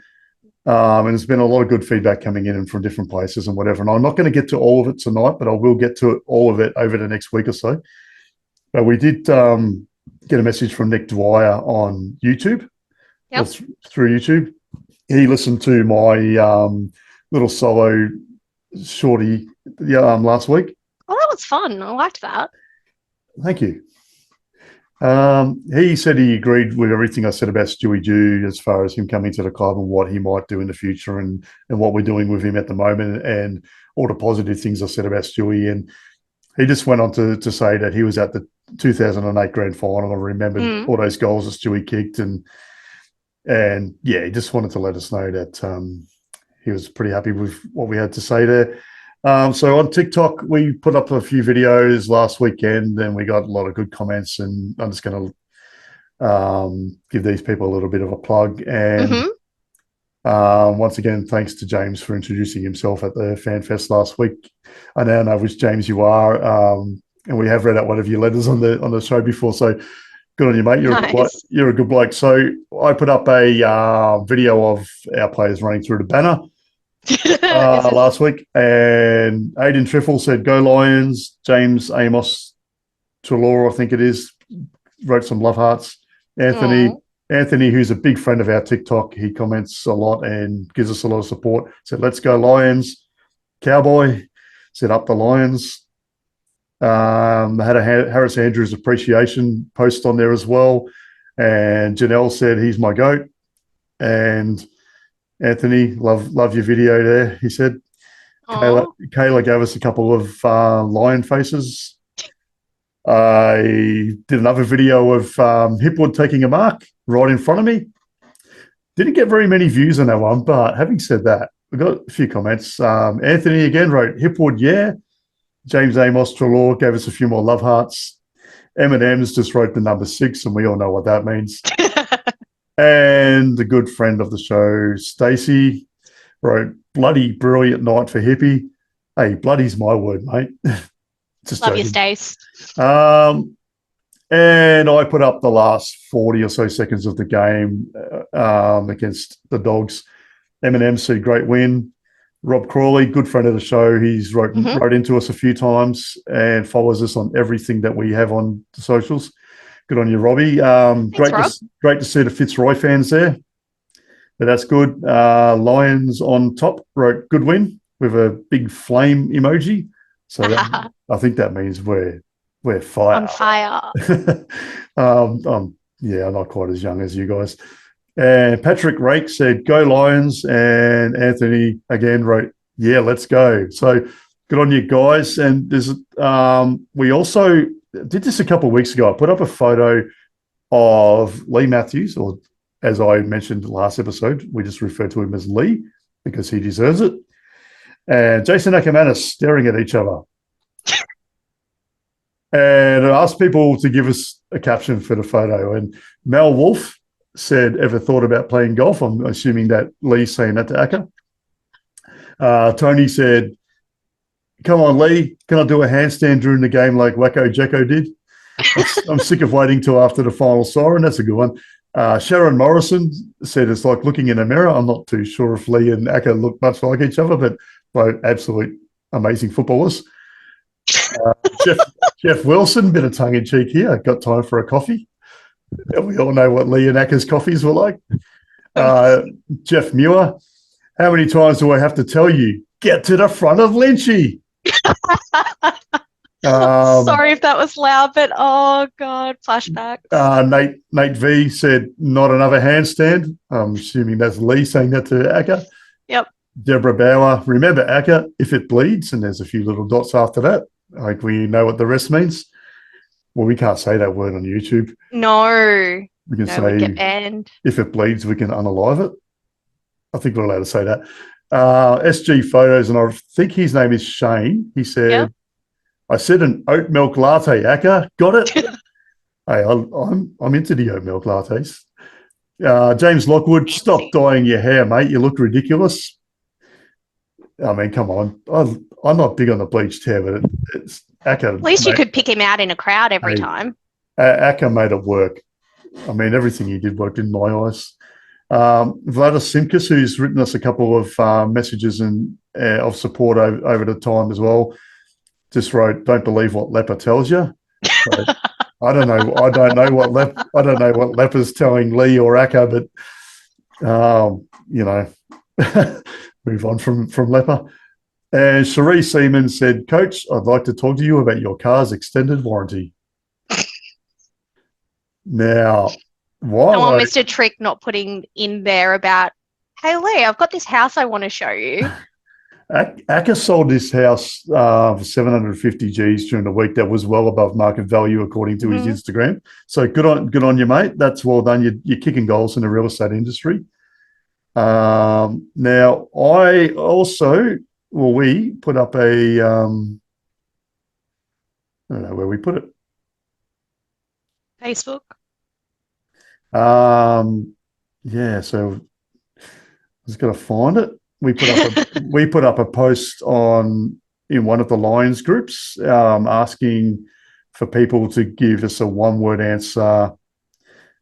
and there's been a lot of good feedback coming in and from different places and whatever. And I'm not going to get to all of it tonight, but I will get to all of it over the next week or so. But we did get a message from Nick Dwyer on YouTube. Yep. Through YouTube. He listened to my little solo shorty last week. Oh, that was fun. I liked that. Thank you. He said he agreed with everything I said about Stewie Dew as far as him coming to the club and what he might do in the future and what we're doing with him at the moment and all the positive things I said about Stewie. And he just went on to say that he was at the 2008 grand final and remembered all those goals that Stewie kicked. And yeah, he just wanted to let us know that he was pretty happy with what we had to say there. So on TikTok, we put up a few videos last weekend and we got a lot of good comments, and I'm just going to give these people a little bit of a plug. And once again, thanks to James for introducing himself at the Fan Fest last week. I now know which James you are, and we have read out one of your letters on the show before, so good on you, mate. You're a good bloke. So I put up a video of our players running through the banner last week, and Aidan Triffle said, "Go Lions." James Amos Treloar, I think it is, wrote some love hearts. Anthony, who's a big friend of our TikTok, he comments a lot and gives us a lot of support, said, "Let's go Lions." Cowboy said, "Up the Lions." I had a Harris Andrews appreciation post on there as well, and Janelle said, "He's my goat." And Anthony, love your video there, he said. Kayla gave us a couple of lion faces. I did another video of Hipwood taking a mark right in front of me. Didn't get very many views on that one, but having said that, we got a few comments. Anthony again wrote, "Hipwood, yeah." James Amos Treloar gave us a few more love hearts. M&M's just wrote the number 6, and we all know what that means. And the good friend of the show, Stacey, wrote, "Bloody brilliant night for Hippie." Hey, bloody's my word, mate. Just Love your joking. stays. And I put up the last 40 or so seconds of the game against the Dogs. Eminem said, great win. Rob Crawley, good friend of the show. He's wrote into us a few times and follows us on everything that we have on the socials. Good on you, Robbie. Thanks, Great to see the Fitzroy fans there. But that's good. Lions on top wrote good win with a big flame emoji. So I think that means we're fire. On fire. I'm not quite as young as you guys. And Patrick Rake said, go Lions. And Anthony again wrote, yeah, let's go. So good on you guys. And there's we also did this a couple of weeks ago. I put up a photo of Lee Matthews, or as I mentioned last episode, we just refer to him as Lee because he deserves it. And Jason Ackermanis staring at each other. And I asked people to give us a caption for the photo. And Mel Wolf said, ever thought about playing golf? I'm assuming that Lee's saying that to Acker. Tony said, come on, Lee, can I do a handstand during the game like Wacko Jacko did? I'm sick of waiting till after the final siren. That's a good one. Sharon Morrison said it's like looking in a mirror. I'm not too sure if Lee and Acker look much like each other, but both absolute amazing footballers. Jeff Wilson, bit of tongue-in-cheek here. Got time for a coffee. We all know what Lee and Acker's coffees were like. Jeff Muir, how many times do I have to tell you? Get to the front of Lynchy. Sorry if that was loud, but oh God, flashbacks. Nate V said, not another handstand. I'm assuming that's Lee saying that to Acker. Yep. Deborah Bauer, remember Acker, if it bleeds, and there's a few little dots after that. Like we know what the rest means. Well, we can't say that word on YouTube. No. We can say, we get banned. If it bleeds, we can unalive it. I think we're allowed to say that. SG Photos, and I think his name is Shane. He said, yep. I said an oat milk latte, Acker. Got it? Hey, I'm into the oat milk lattes. James Lockwood, stop dyeing your hair, mate. You look ridiculous. I mean, come on. I'm not big on the bleached hair, but it's Acker. At least you could pick him out in a crowd every time. Acker made it work. I mean, everything he did worked in my eyes. Vladis Simkus, who's written us a couple of messages and of support over the time as well, just wrote, "Don't believe what Leper tells you." So, I don't know what Leper's telling Lee or Acker, but move on from Leper. And Cherie Seaman said, Coach, I'd like to talk to you about your car's extended warranty. Now, why? I want Mr. Trick not putting in there about, hey, Lee, I've got this house I want to show you. Acker sold this house for 750 Gs during the week. That was well above market value according to his Instagram. So good on you, mate. That's well done. You're kicking goals in the real estate industry. Now, I also... Well, we put up a, I don't know where we put it. Facebook. Yeah, so I was going to find it. We put up a post in one of the Lions groups asking for people to give us a one-word answer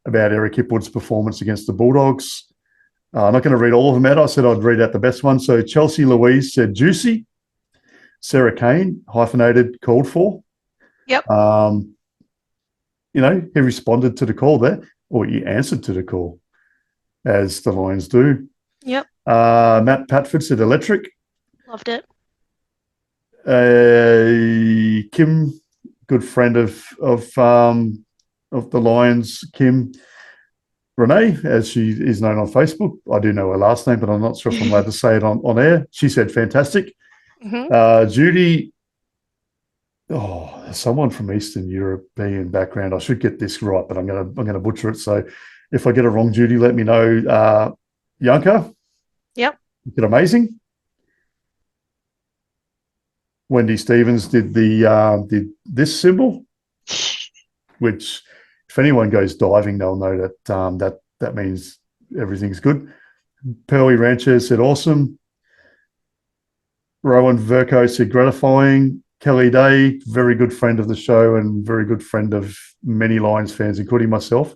about Eric Hipwood's performance against the Bulldogs. I'm not going to read all of them out. I said I'd read out the best one. So Chelsea Louise said juicy. Sarah Kane, hyphenated, called for. Yep. He responded to the call there, or he answered to the call, as the Lions do. Yep. Matt Patford said electric. Loved it. Kim, good friend of the Lions, Kim Renee, as she is known on Facebook. I do know her last name, but I'm not sure if I'm allowed to say it on air. She said fantastic. Judy, someone from Eastern European background. I should get this right, but I'm gonna butcher it. So if I get it wrong, Judy, let me know. Yanka, yep, did amazing. Wendy Stevens did this symbol, which, if anyone goes diving, they'll know that means everything's good. Pearly Rancher said awesome. Rowan Verco said gratifying. Kelly Day, very good friend of the show and very good friend of many Lions fans, including myself.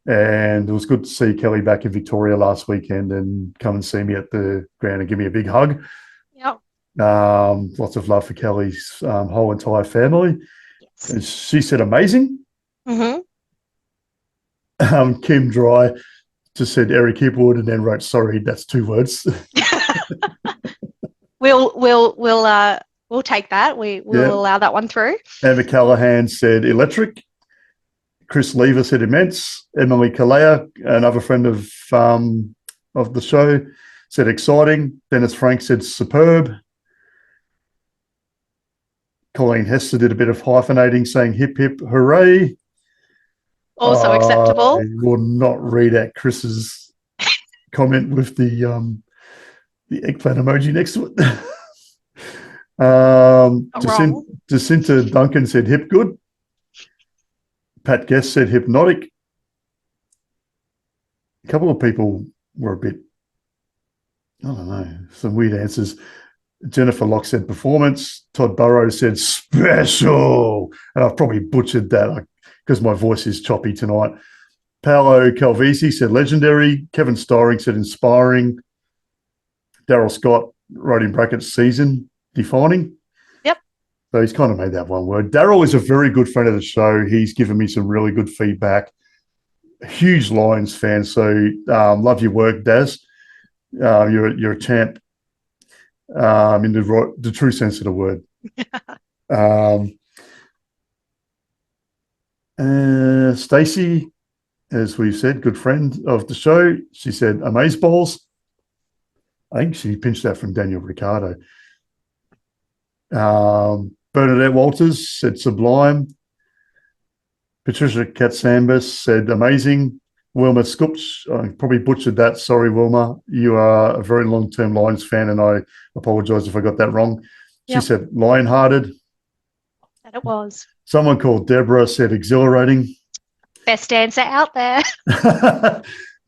And it was good to see Kelly back in Victoria last weekend and come and see me at the ground and give me a big hug. Yep. Lots of love for Kelly's whole entire family. Yes. And she said amazing. Mm-hmm. Kim Dry just said Eric Hipwood and then wrote, sorry, that's 2 words. We'll take that. We'll allow that one through. Amber Callahan said electric. Chris Lever said immense. Emily Kalea, another friend of the show, said exciting. Dennis Frank said superb. Colleen Hester did a bit of hyphenating, saying hip hip hooray. Also acceptable. I will not read out Chris's comment with the eggplant emoji next to it. Jacinta Duncan said hip good. Pat Guest said hypnotic. A couple of people were a bit, I don't know, some weird answers. Jennifer Locke said performance. Todd Burrows said special. And I've probably butchered that because my voice is choppy tonight. Paolo Calvisi said legendary. Kevin Storing said inspiring. Daryl Scott wrote in brackets season defining. Yep. So he's kind of made that one word. Daryl is a very good friend of the show. He's given me some really good feedback. Huge Lions fan. So love your work, Daz. You're a champ in the true sense of the word. Stacey, as we've said, good friend of the show. She said amazeballs. I think she pinched that from Daniel Ricciardo. Bernadette Walters said sublime. Patricia Katsambas said amazing. Wilma Skupch, I probably butchered that. Sorry, Wilma. You are a very long-term Lions fan, and I apologise if I got that wrong. She said lion-hearted. That it was. Someone called Deborah said exhilarating. Best answer out there.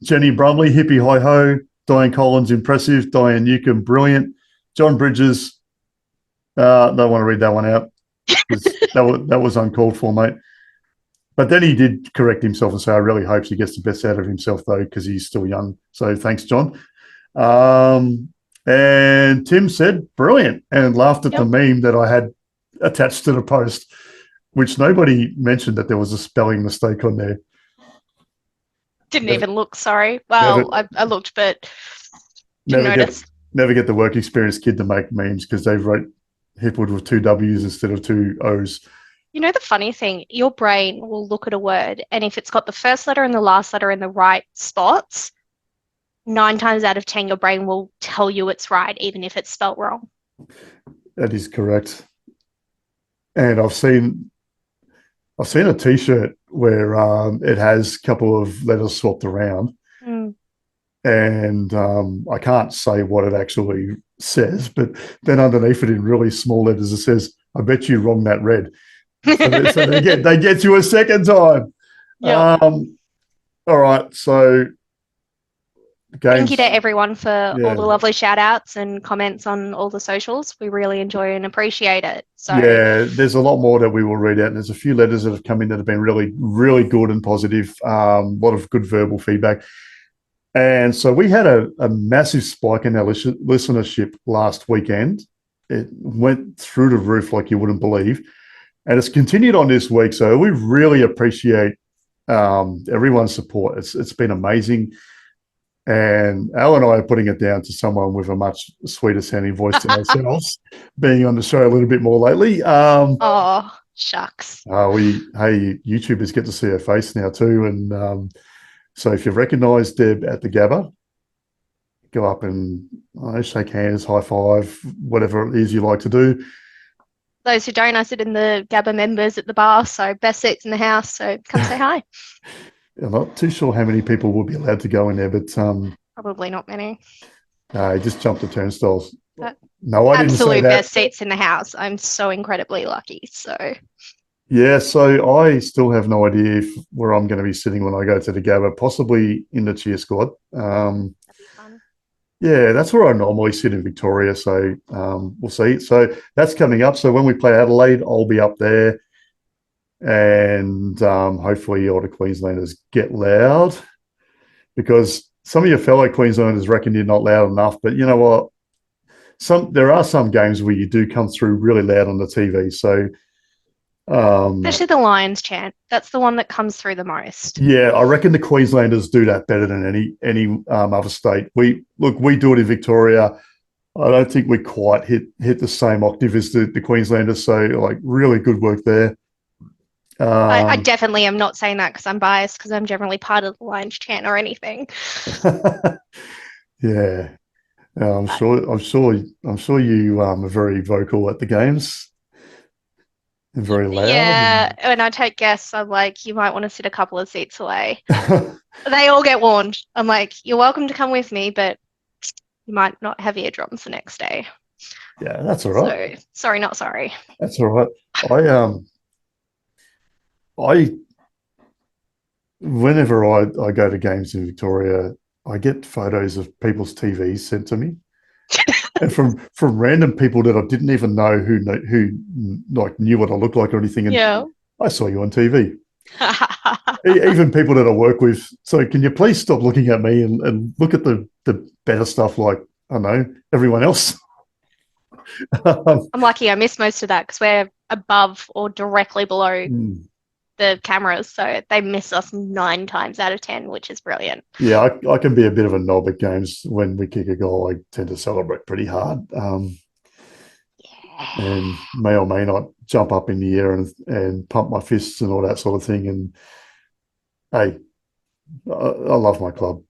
Jenny Brumley, hippie hi-ho. Diane Collins, impressive. Diane Newcomb, brilliant. John Bridges, don't want to read that one out. That was uncalled for, mate. But then he did correct himself and say, I really hope he gets the best out of himself, though, because he's still young. So thanks, John. And Tim said, brilliant, and laughed at the meme that I had attached to the post, which nobody mentioned that there was a spelling mistake on there. Didn't even look, sorry. Well, I looked, but didn't notice. Never get the work experience kid to make memes because they wrote Hipwood with 2 W's instead of 2 O's. You know, the funny thing, your brain will look at a word, and if it's got the first letter and the last letter in the right spots, 9 times out of 10, your brain will tell you it's right, even if it's spelt wrong. That is correct. And I've seen a T-shirt where it has a couple of letters swapped around, and I can't say what it actually says, but then underneath it in really small letters it says, "I bet you wrong that red." So they get you a second time. Yep. All right, so thank you to everyone for all the lovely shout outs and comments on all the socials. We really enjoy and appreciate it. So there's a lot more that we will read out, and there's a few letters that have come in that have been really, really good and positive. A lot of good verbal feedback. And so we had a massive spike in our listenership last weekend. It went through the roof like you wouldn't believe. And it's continued on this week. So we really appreciate everyone's support. It's been amazing. And Al and I are putting it down to someone with a much sweeter sounding voice than ourselves, being on the show a little bit more lately. Oh, shucks. YouTubers get to see her face now too. And so if you recognise Deb at the Gabba, go up and shake hands, high five, whatever it is you like to do. Those who don't, I sit in the Gabba members at the bar, so best seats in the house, so come say hi. I'm not too sure how many people will be allowed to go in there, but probably not many. Just jump the turnstiles. No, I didn't say that. Absolute best seats in the house. I'm so incredibly lucky. So yeah, so I still have no idea where I'm going to be sitting when I go to the Gabba, possibly in the cheer squad. Yeah, that's where I normally sit in Victoria. So we'll see. So that's coming up. So when we play Adelaide, I'll be up there, and hopefully all the Queenslanders get loud, because some of your fellow Queenslanders reckon you're not loud enough. But you know what? There are some games where you do come through really loud on the TV. So Especially the Lions chant. That's the one that comes through the most. yeah, I reckon the Queenslanders do that better than any other state. We do it in Victoria. I don't think we quite hit the same octave as the Queenslanders. So like really good work there. I definitely am not saying that because I'm biased, because I'm generally part of the Lions chant or anything. Yeah, I'm sure you are very vocal at the games and very loud. Yeah, when I take guests, I'm like, you might want to sit a couple of seats away. They all get warned. I'm like, you're welcome to come with me, but you might not have eardrums the next day. Yeah, that's all right. So sorry, not sorry. That's all right. I whenever I go to games in Victoria, I get photos of people's TVs sent to me, and from random people that I didn't even know who like knew what I looked like or anything. And Yeah. I saw you on TV. Even people that I work with. So can you please stop looking at me and look at the better stuff, like, I don't know, everyone else? I'm lucky I missed most of that because we're above or directly below the cameras, so they miss us 9 times out of 10, which is brilliant. Yeah, I can be a bit of a knob at games. When we kick a goal, I tend to celebrate pretty hard, and may or may not jump up in the air and pump my fists and all that sort of thing. And hey, I love my club.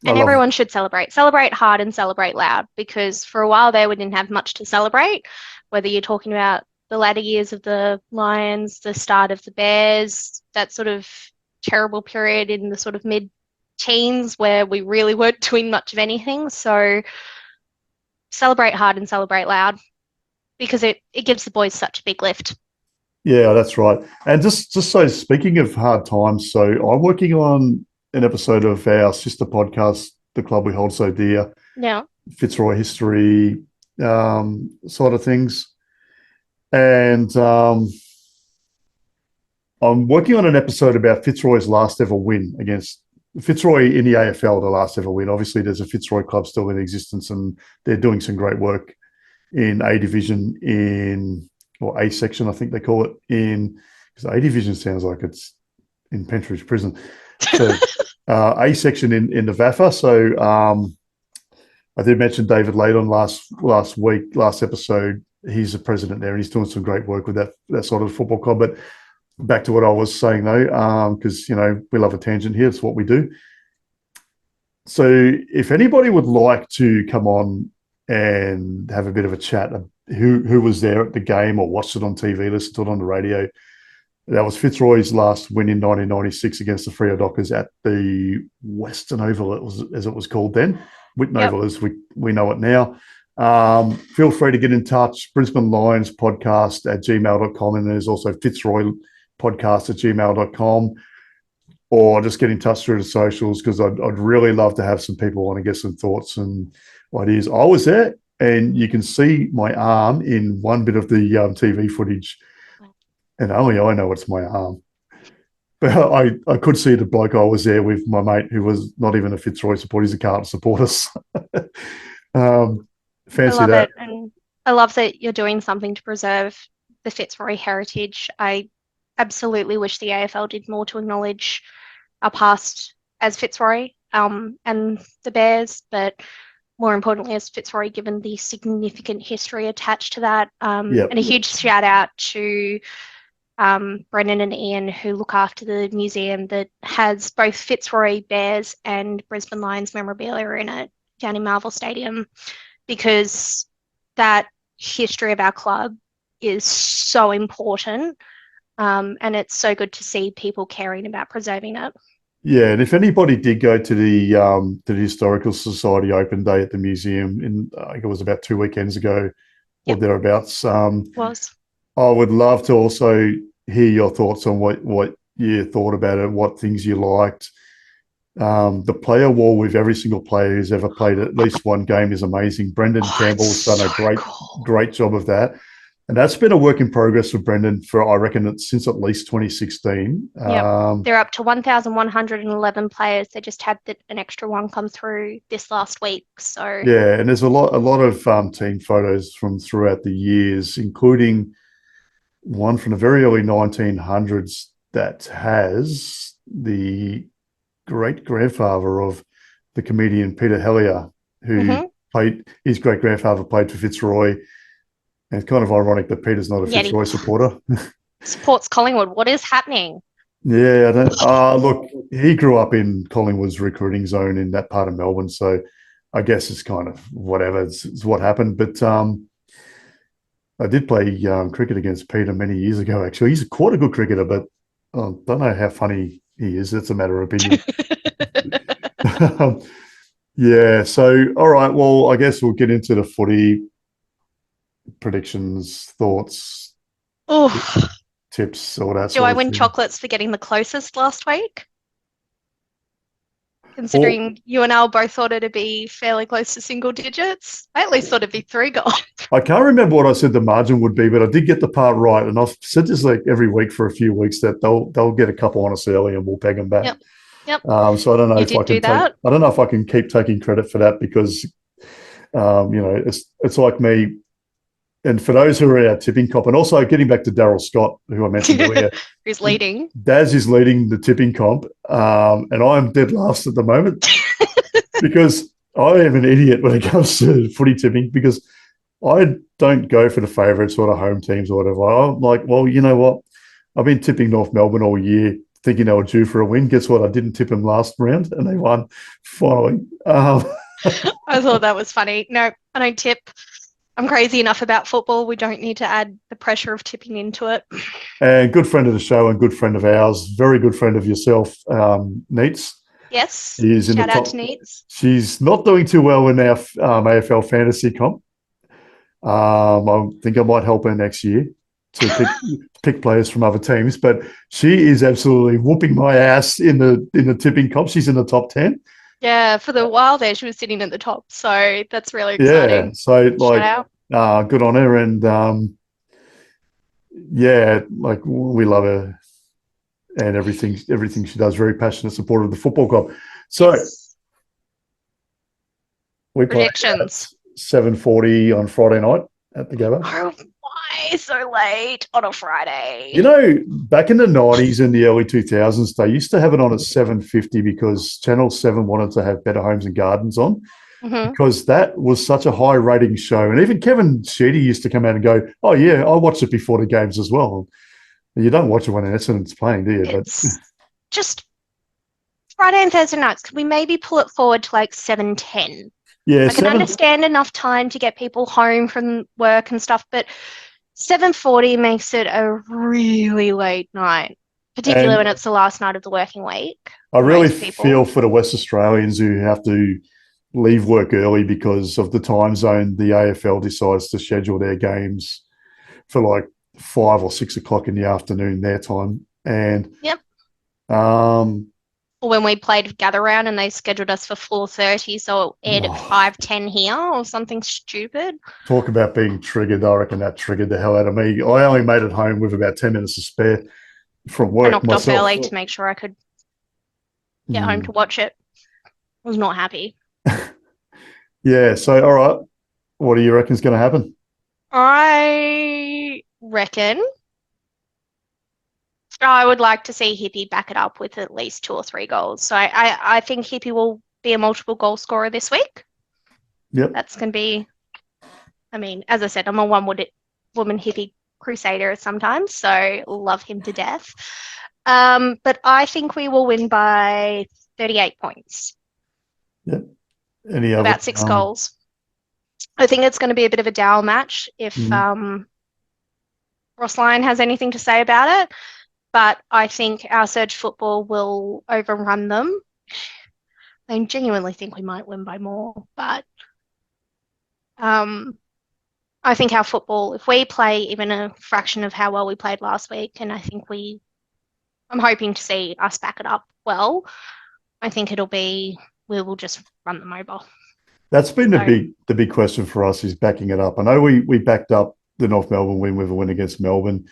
And everyone should celebrate hard and celebrate loud, because for a while there we didn't have much to celebrate, whether you're talking about the latter years of the Lions, the start of the Bears, that sort of terrible period in the sort of mid-teens where we really weren't doing much of anything. So celebrate hard and celebrate loud, because it gives the boys such a big lift. Yeah, that's right. And just so, speaking of hard times, so I'm working on an episode of our sister podcast, The Club We Hold So Dear. Yeah. Fitzroy history side of things. And I'm working on an episode about Fitzroy's last ever win against Fitzroy in the AFL, the last ever win. Obviously, there's a Fitzroy club still in existence, and they're doing some great work in A Division, or A section, I think they call it, because A Division sounds like it's in Pentridge Prison. So A section in the VAFA. So I did mention David Layton last episode. He's the president there, and he's doing some great work with that sort of football club. But back to what I was saying, though, because we love a tangent here. It's what we do. So if anybody would like to come on and have a bit of a chat, who was there at the game or watched it on TV, listened to it on the radio, that was Fitzroy's last win in 1996 against the Freo Dockers at the Western Oval, as it was called then. Whitten Oval, as we know it now. Feel free to get in touch. Brisbane Lions podcast at gmail.com, and there's also Fitzroy podcast at gmail.com, or just get in touch through the socials, because I'd really love to have some people want to get some thoughts and ideas. I was there, and you can see my arm in one bit of the TV footage, and only I know it's my arm. But I could see the bloke I was there with, my mate, who was not even a Fitzroy supporter. He's a Carlton supporter. Fancy I love that. it. And I love that you're doing something to preserve the Fitzroy heritage. I absolutely wish the AFL did more to acknowledge our past as Fitzroy and the Bears, but more importantly as Fitzroy, given the significant history attached to that. And a huge shout out to Brendan and Ian, who look after the museum that has both Fitzroy Bears and Brisbane Lions memorabilia in it down in Marvel Stadium, because that history of our club is so important, and it's so good to see people caring about preserving it. Yeah, and if anybody did go to the Historical Society Open Day at the museum, I think it was about 2 weekends ago or thereabouts, I would love to also hear your thoughts on what you thought about it, what things you liked, The player wall with every single player who's ever played at least one game is amazing. Brendan Campbell's done a great job of that. And that's been a work in progress for Brendan for, I reckon, since at least 2016. Yeah, they're up to 1,111 players. They just had an extra one come through this last week. So yeah, and there's a lot of team photos from throughout the years, including one from the very early 1900s that has the great grandfather of the comedian Peter Hellier, who played, his great grandfather played for Fitzroy. And it's kind of ironic that Peter's not a Fitzroy supporter. Supports Collingwood. What is happening? Yeah, look, he grew up in Collingwood's recruiting zone in that part of Melbourne, so I guess it's kind of whatever. It's what happened. But I did play cricket against Peter many years ago. Actually, he's quite a good cricketer, but I don't know how funny he is. It's a matter of opinion. Yeah. So, all right. Well, I guess we'll get into the footy predictions, thoughts, tips, all that. Do I win chocolates for getting the closest last week? Considering you and Al both thought it'd be fairly close to single digits, I at least thought it'd be 3 goals. I can't remember what I said the margin would be, but I did get the part right, and I've said this like every week for a few weeks that they'll get a couple on us early, and we'll peg them back. Yep. So I don't know you if I can. I don't know if I can keep taking credit for that because, it's like me. And for those who are our tipping comp, and also getting back to Daryl Scott, who I mentioned earlier, who's leading? Daz is leading the tipping comp, and I'm dead last at the moment because I am an idiot when it comes to footy tipping because I don't go for the favourite sort of home teams or whatever. I'm like, well, you know what? I've been tipping North Melbourne all year, thinking they were due for a win. Guess what? I didn't tip them last round, and they won finally. I thought that was funny. No, I don't tip. I'm crazy enough about football. We don't need to add the pressure of tipping into it. And good friend of the show and good friend of ours, very good friend of yourself, Neats. Yes. Shout out to Neats. She's not doing too well in our AFL fantasy comp. I think I might help her next year to pick players from other teams, but she is absolutely whooping my ass in the tipping comp. She's in the top 10. Yeah, for the while there, she was sitting at the top, so that's really exciting. Yeah, so like, good on her, and like we love her and everything she does. Very passionate supporter of the football club. So we predictions 7:40 on Friday night at the Gabba. Oh, why so late on a Friday? You know, back in the 90s and the early 2000s, they used to have it on at 7:50 because Channel 7 wanted to have Better Homes and Gardens on because that was such a high rating show. And even Kevin Sheedy used to come out and go, oh, yeah, I watched it before the games as well. You don't watch it when Essendon's playing, do you? It's just Friday and Thursday nights. Could we maybe pull it forward to like 7:10? Yeah, I can understand enough time to get people home from work and stuff, but 7:40 makes it a really late night, particularly when it's the last night of the working week. I really feel for the West Australians who have to leave work early because of the time zone. The AFL decides to schedule their games for like 5 or 6 o'clock in the afternoon their time, and or when we played Gather Round and they scheduled us for 4:30, so it aired at 5:10 here or something stupid. Talk about being triggered. I reckon that triggered the hell out of me. I only made it home with about 10 minutes to spare from work. I knocked off early to make sure I could get home to watch it. I was not happy. Yeah, so all right. What do you reckon is going to happen? I reckon I would like to see Hippie back it up with at least 2 or 3 goals. So I think Hippie will be a multiple goal scorer this week. Yep. That's going to be, I mean, as I said, I'm a one-woman Hippie crusader sometimes, so love him to death. But I think we will win by 38 points. Yep. About 6 goals. I think it's going to be a bit of a dour match if Ross Lyon has anything to say about it. But I think our Surge football will overrun them. I genuinely think we might win by more. But I think our football, if we play even a fraction of how well we played last week, and I think I'm hoping to see us back it up well, I think we will just run the mobile. That's been the big question for us, is backing it up. I know we backed up the North Melbourne win with a win against Melbourne,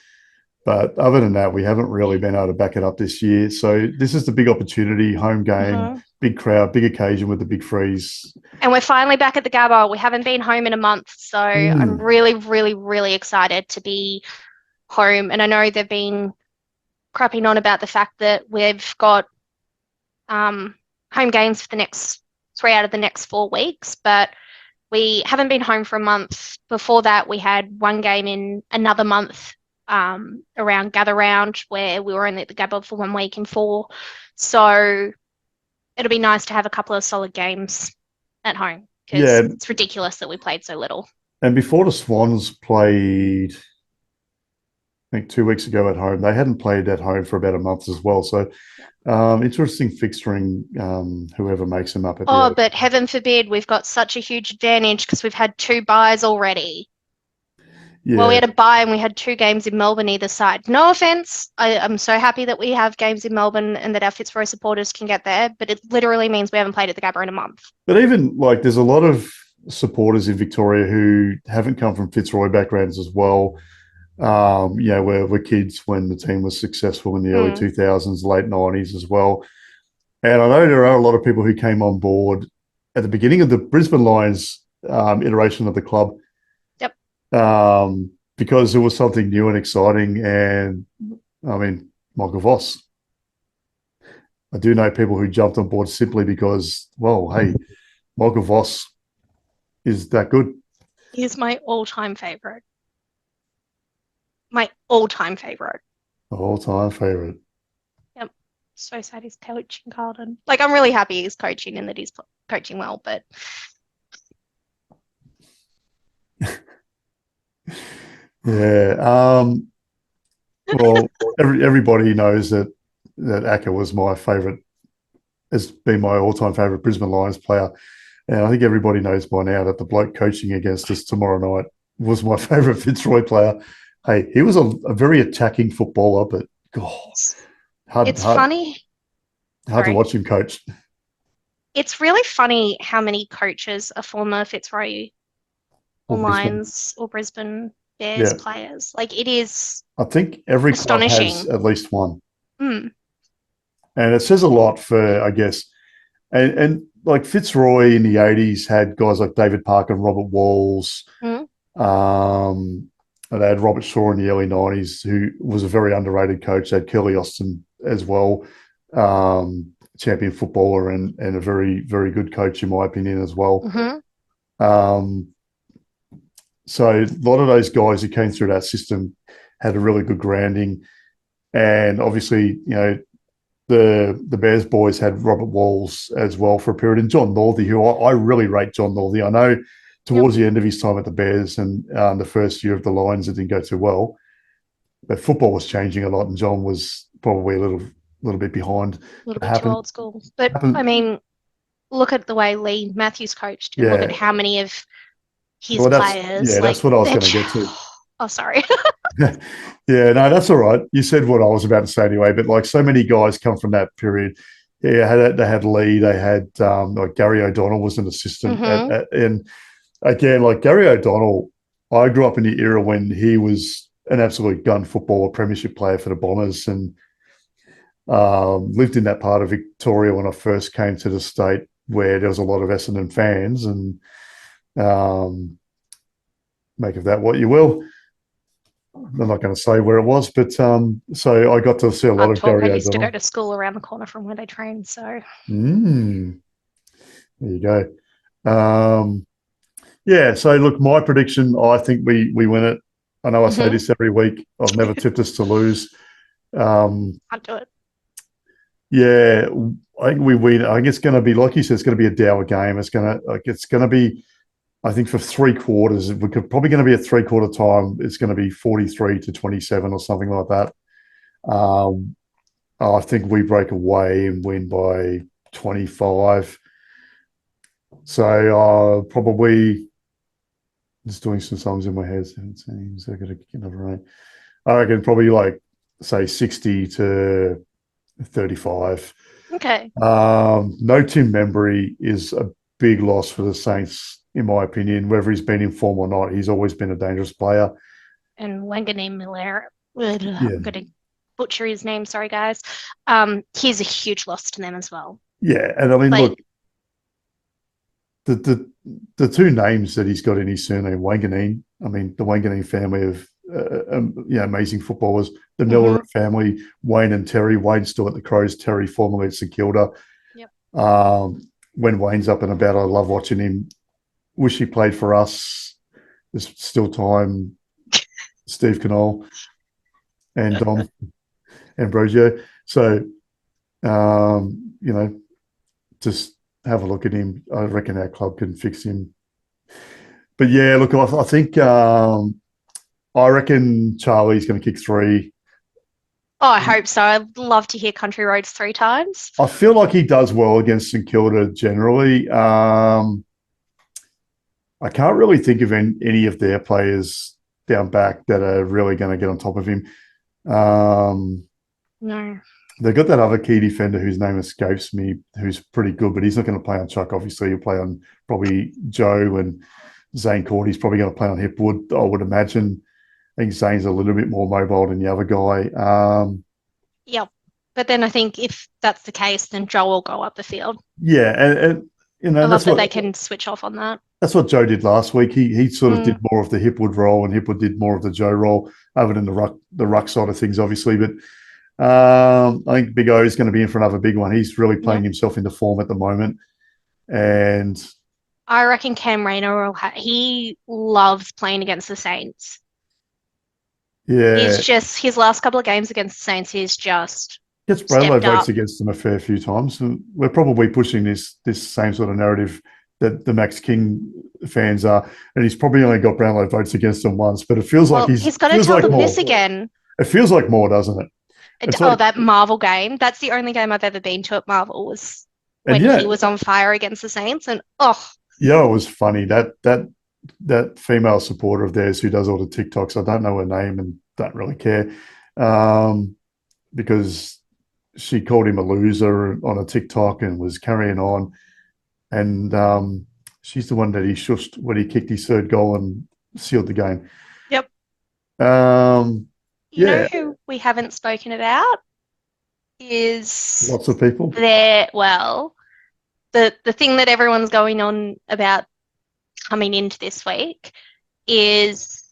but other than that, we haven't really been able to back it up this year. So this is the big opportunity, home game, big crowd, big occasion with the big freeze. And we're finally back at the Gabba. We haven't been home in a month, so I'm really, really, really excited to be home. And I know they've been crapping on about the fact that we've got home games for the next 3 out of the next 4 weeks, but we haven't been home for a month. Before that, we had one game in another month around Gather Round, where we were only at the Gabba for 1 week in 4. So it'll be nice to have a couple of solid games at home, because it's ridiculous that we played so little. And before the Swans played, I think 2 weeks ago at home, they hadn't played at home for about a month as well. So interesting fixturing, whoever makes them up. But heaven forbid, we've got such a huge advantage because we've had 2 byes already. Yeah. Well, we had a bye and we had 2 games in Melbourne either side. No offense. I'm so happy that we have games in Melbourne and that our Fitzroy supporters can get there, but it literally means we haven't played at the Gabba in a month. But even there's a lot of supporters in Victoria who haven't come from Fitzroy backgrounds as well. We're kids when the team was successful in the early 2000s, late 90s as well. And I know there are a lot of people who came on board at the beginning of the Brisbane Lions iteration of the club. Because it was something new and exciting. And I mean, Michael Voss. I do know people who jumped on board simply because, well, hey, Michael Voss is that good. He's my all-time favourite. My all-time favourite. All-time favourite. Yep. So sad he's coaching Carlton. I'm really happy he's coaching and that he's coaching well, but... Yeah. Well, everybody knows that Acker was my favourite, has been my all-time favourite Brisbane Lions player. And I think everybody knows by now that the bloke coaching against us tomorrow night was my favourite Fitzroy player. Hey, he was a very attacking footballer, but God, funny. Hard to watch him coach. It's really funny how many coaches are former Fitzroy or Lions or Brisbane Bears players. It is. I think every club has at least one. And it says a lot for, I guess, and Fitzroy in the 80s had guys like David Parker and Robert Walls. And they had Robert Shaw in the early 90s, who was a very underrated coach. They had Kelly Austin as well, champion footballer and a very, very good coach, in my opinion, as well. So a lot of those guys who came through that system had a really good grounding. And obviously, the Bears boys had Robert Walls as well for a period, and John Northey, who I really rate John Northey. I know towards the end of his time at the Bears and the first year of the Lions, it didn't go too well. But football was changing a lot, and John was probably a little bit behind. A little bit too old school. But, I mean, look at the way Lee Matthews coached, and look at how many of his players. Yeah, that's what I was going to get to. Oh, sorry. Yeah, no, that's all right. You said what I was about to say anyway, but so many guys come from that period. Yeah, they had Lee, they had Gary O'Donnell was an assistant. And again, Gary O'Donnell, I grew up in the era when he was an absolute gun footballer, premiership player for the Bombers, and lived in that part of Victoria when I first came to the state, where there was a lot of Essendon fans, and make of that what you will. I'm not going to say where it was, but so I got to see a lot of Gary O'Donnell. I used to go to school around the corner from where they trained, so. There you go. Yeah, so look, my prediction, I think we win it. I know I say this every week. I've never tipped us to lose. Can't do it. Yeah, I think we win. I think it's going to be, like you said, it's going to be a dour game. It's going to be, I think, for 3 quarters. We're probably going to be at 3/4 time. It's going to be 43-27 or something like that. I think we break away and win by 25. So probably just doing some sums in my head. 17, so I got to get another right. I reckon probably say 60-35. Okay. No Tim Membry is a big loss for the Saints, in my opinion. Whether he's been in form or not, he's always been a dangerous player. And Wangane Miller, Yeah, I'm going to butcher his name. Sorry, guys. He's a huge loss to them as well. yeah, and I mean, Like, look, the two names that he's got in his surname, Wanganeen. I mean, the Wanganeen family of amazing footballers. The Miller family, Wayne and Terry. Wayne's still at the Crows. Terry formerly at St Kilda. Yep. When Wayne's up and about, I love watching him. Wish he played for us. There's still time. Steve Canole and Dom Ambrosio. So, just have a look at him. I reckon our club can fix him. But yeah, look, I think I reckon Charlie's going to kick 3. Oh, I hope so. I'd love to hear Country Roads 3 times. I feel like he does well against St Kilda generally. I can't really think of any of their players down back that are really going to get on top of him. No. They've got that other key defender whose name escapes me, who's pretty good, but he's not going to play on Chuck. Obviously, he'll play on probably Joe, and Zane Cordy's probably going to play on Hipwood, I would imagine. I think Zane's a little bit more mobile than the other guy. Yep. But then I think if that's the case, then Joe will go up the field. Yeah, and I love that they can switch off on that. That's what Joe did last week. He sort of did more of the Hipwood role, and Hipwood did more of the Joe role, other than the ruck side of things, obviously. But I think Big O is going to be in for another big one. He's really playing himself into form at the moment. And I reckon Cam Rayner he loves playing against the Saints. Yeah. He's just, his last couple of games against the Saints, he's just gets Brownlow votes against them a fair few times. And we're probably pushing this same sort of narrative that the Max King fans are. And he's probably only got Brownlow votes against them once, but it feels like he's got to tell them this again. It feels like more, doesn't it? That Marvel game. That's the only game I've ever been to at Marvel, was when he was on fire against the Saints. And yeah, it was funny. That female supporter of theirs who does all the TikToks, I don't know her name and don't really care, because she called him a loser on a TikTok and was carrying on. And she's the one that he shushed when he kicked his 3rd goal and sealed the game. Yep. You know who we haven't spoken about is lots of people. The thing that everyone's going on about coming into this week is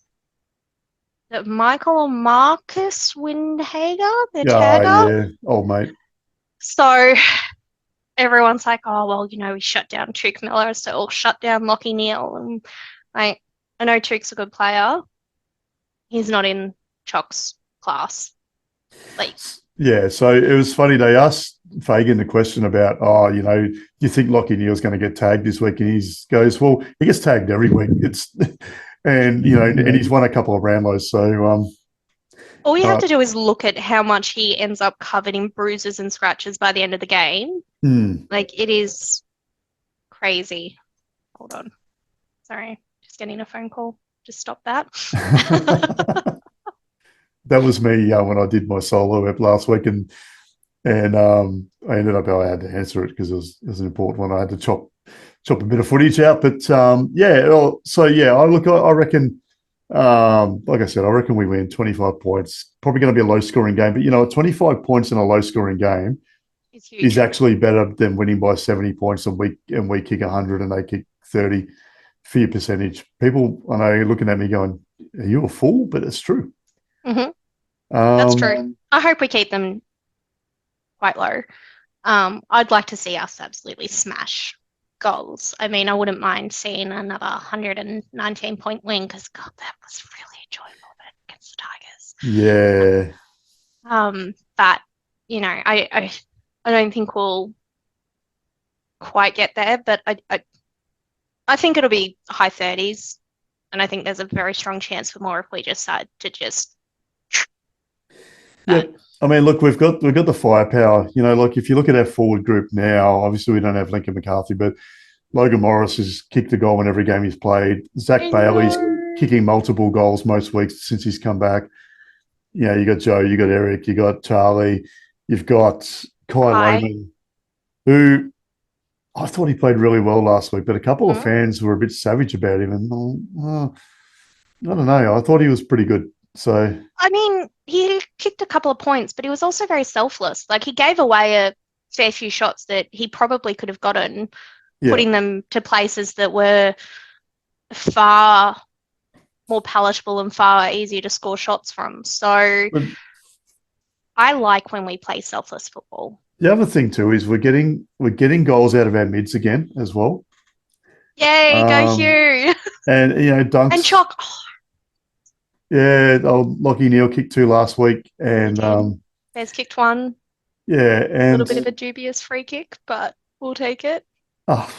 Michael or Marcus Windhager, the tagger. Yeah, old mate. So everyone's like, oh, well, we shut down Touk Miller, so we'll shut down Lachie Neale. And I know Touk's a good player. He's not in Chock's class. Yeah, so it was funny. They asked Fagan the question about, do you think Lachie Neale's going to get tagged this week? And he goes, well, he gets tagged every week. And he's won a couple of Ramlos. So all you have to do is look at how much he ends up covered in bruises and scratches by the end of the game. It is crazy. Hold on. Sorry, just getting a phone call. Just stop that. That was me when I did my solo ep last week, and I ended up I had to answer it because it was an important one. I had to chop a bit of footage out, but I reckon, like I said, I reckon we win 25 points. Probably going to be a low scoring game, but 25 points in a low scoring game is actually better than winning by 70 points and we kick 100 and they kick 30 for your percentage. People, I know, looking at me going, "Are you a fool?" But it's true. Mm-hmm. That's true. I hope we keep them quite low. I'd like to see us absolutely smash goals. I mean, I wouldn't mind seeing another 119-point win because, God, that was really enjoyable against the Tigers. Yeah. But, I don't think we'll quite get there, but I think it'll be high 30s, and I think there's a very strong chance for more if we just decide to just. Yeah, I mean, look, we've got the firepower. If you look at our forward group now, obviously we don't have Lincoln McCarthy, but Logan Morris has kicked a goal in every game he's played. Zach Bailey's kicking multiple goals most weeks since he's come back. You got Joe, you got Eric, you got Charlie, you've got Kai Lohman. who I thought he played really well last week, but a couple of Mhm. fans were a bit savage about him, and I don't know. I thought he was pretty good. So I mean, he kicked a couple of points, but he was also very selfless. Like he gave away a fair few shots that he probably could have gotten, yeah, putting them to places that were far more palatable and far easier to score shots from. So but I like when we play selfless football. the other thing too is we're getting goals out of our mids again as well. Yay, go Um, Hugh! and And dunks. Chalk, oh, Yeah, old Lockie Neal kicked two last week, he and did. There's kicked one. yeah, A little and bit of a dubious free kick, but we'll take it. oh,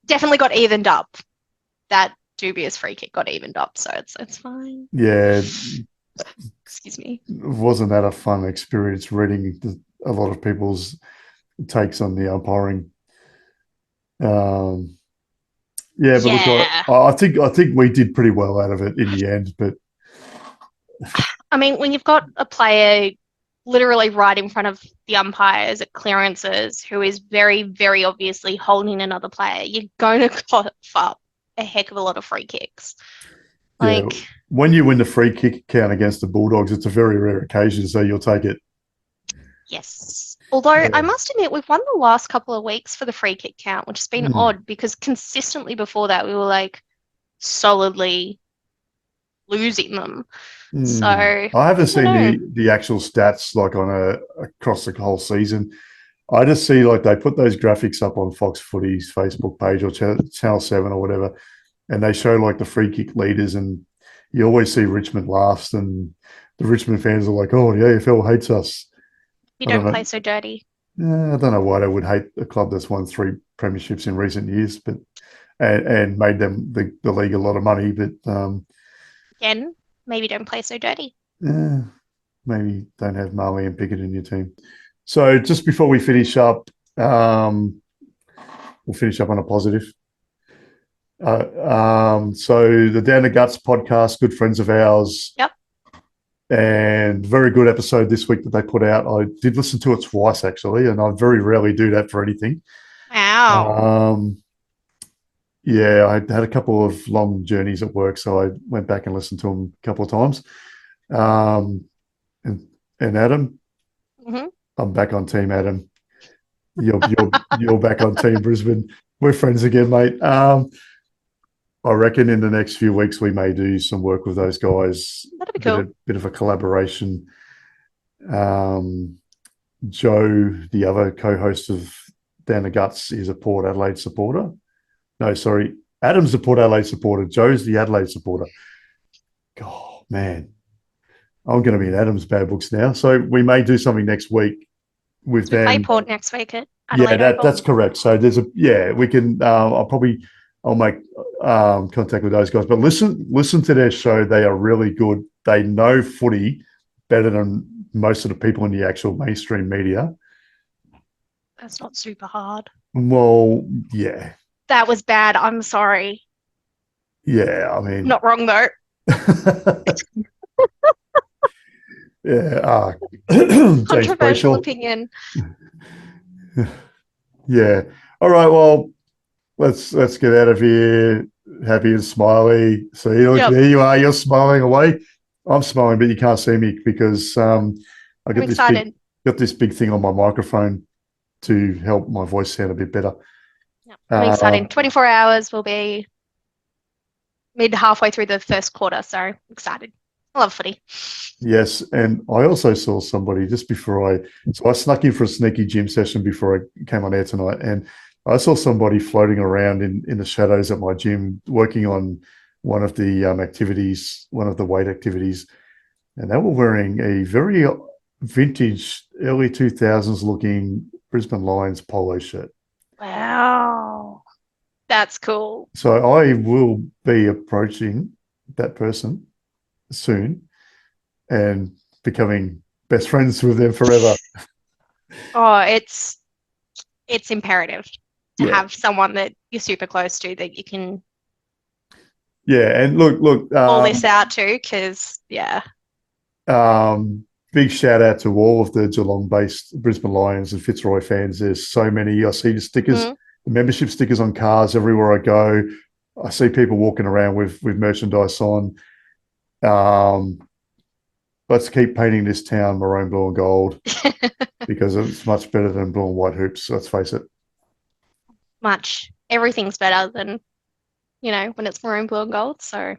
Definitely got evened up. That dubious free kick got evened up, so it's fine. yeah, Excuse me. wasn't that a fun experience reading a lot of people's takes on the umpiring? Um, yeah, but look, Yeah. I think we did pretty well out of it in the end. But I mean, when you've got a player literally right in front of the umpires at clearances who is very, very obviously holding another player, you're going to cough up a heck of a lot of free kicks. yeah, Like, when you win the free kick count against the Bulldogs, it's a very rare occasion, so you'll take it. yes. Although Yeah. I must admit, we've won the last couple of weeks for the free kick count, which has been Mm. odd because consistently before that, we were like solidly losing them. So I I haven't don't seen know. the actual stats like on across the whole season. I just see like they put those graphics up on Fox Footy's Facebook page or Channel 7 or whatever, and they show like the free kick leaders, and you always see Richmond last, and the Richmond fans are like, "Oh, the AFL hates us." You I don't don't know. play so dirty. I don't know why they would hate a club that's won three premierships in recent years, but and made them the league a lot of money, but Again, maybe don't play so dirty. yeah, maybe don't have Marley and Pickett in your team. So just before we finish up, we'll finish up on a positive. So the Down the Guts podcast, good friends of ours, Yep. and very good episode this week that they put out. I did listen to it twice actually, and I very rarely do that for anything. Wow. Yeah, I had a couple of long journeys at work, so I went back and listened to them a couple of times. Um, and Adam, hmm I'm back on Team Adam. You're back on Team Brisbane. We're friends again, mate. I reckon in the next few weeks we may do some work with those guys. That'd be cool. Bit of a collaboration. Joe, the other co-host of Down the Guts, is a Port Adelaide supporter. No, sorry, Adam's the Port Adelaide supporter. Joe's the Adelaide supporter. Oh man, I'm going to be in Adam's bad books now. So we may do something next week with So we play them. Port next week at Yeah, Adelaide Oval. that's correct. So we can. I'll make contact with those guys. But listen to their show. They are really good. They know footy better than most of the people in the actual mainstream media. That's not super hard. Well, yeah, That was bad. I'm sorry. yeah. I mean, Not wrong though. yeah. James Controversial Brayshaw. opinion. Yeah. All right. Well, let's get out of here happy and smiley. See, look, Yep. there you are. You're smiling away. I'm smiling, but you can't see me because I I'm got excited. got this big thing on my microphone to help my voice sound a bit better. Yep. I'm excited. Um, 24 hours will be halfway through the first quarter, so excited. I love footy. Yes, and I also saw somebody just before I snuck in for a sneaky gym session before I came on air tonight, and I saw somebody floating around in the shadows at my gym working on one of the activities, one of the weight activities, and they were wearing a very vintage, early 2000s looking Brisbane Lions polo shirt. Wow. That's cool. So I will be approaching that person soon and becoming best friends with them forever. Oh, it's imperative to Yeah. have someone that you're super close to that you can Yeah, and look, all this out to, because yeah. um, big shout out to all of the Geelong-based Brisbane Lions and Fitzroy fans. There's so many. I see the stickers, the membership stickers on cars everywhere I go. I see people walking around with merchandise on. Let's keep painting this town maroon, blue, and gold because it's much better than blue and white hoops. Let's face it. Much. Everything's better than, when it's maroon, blue, and gold. So.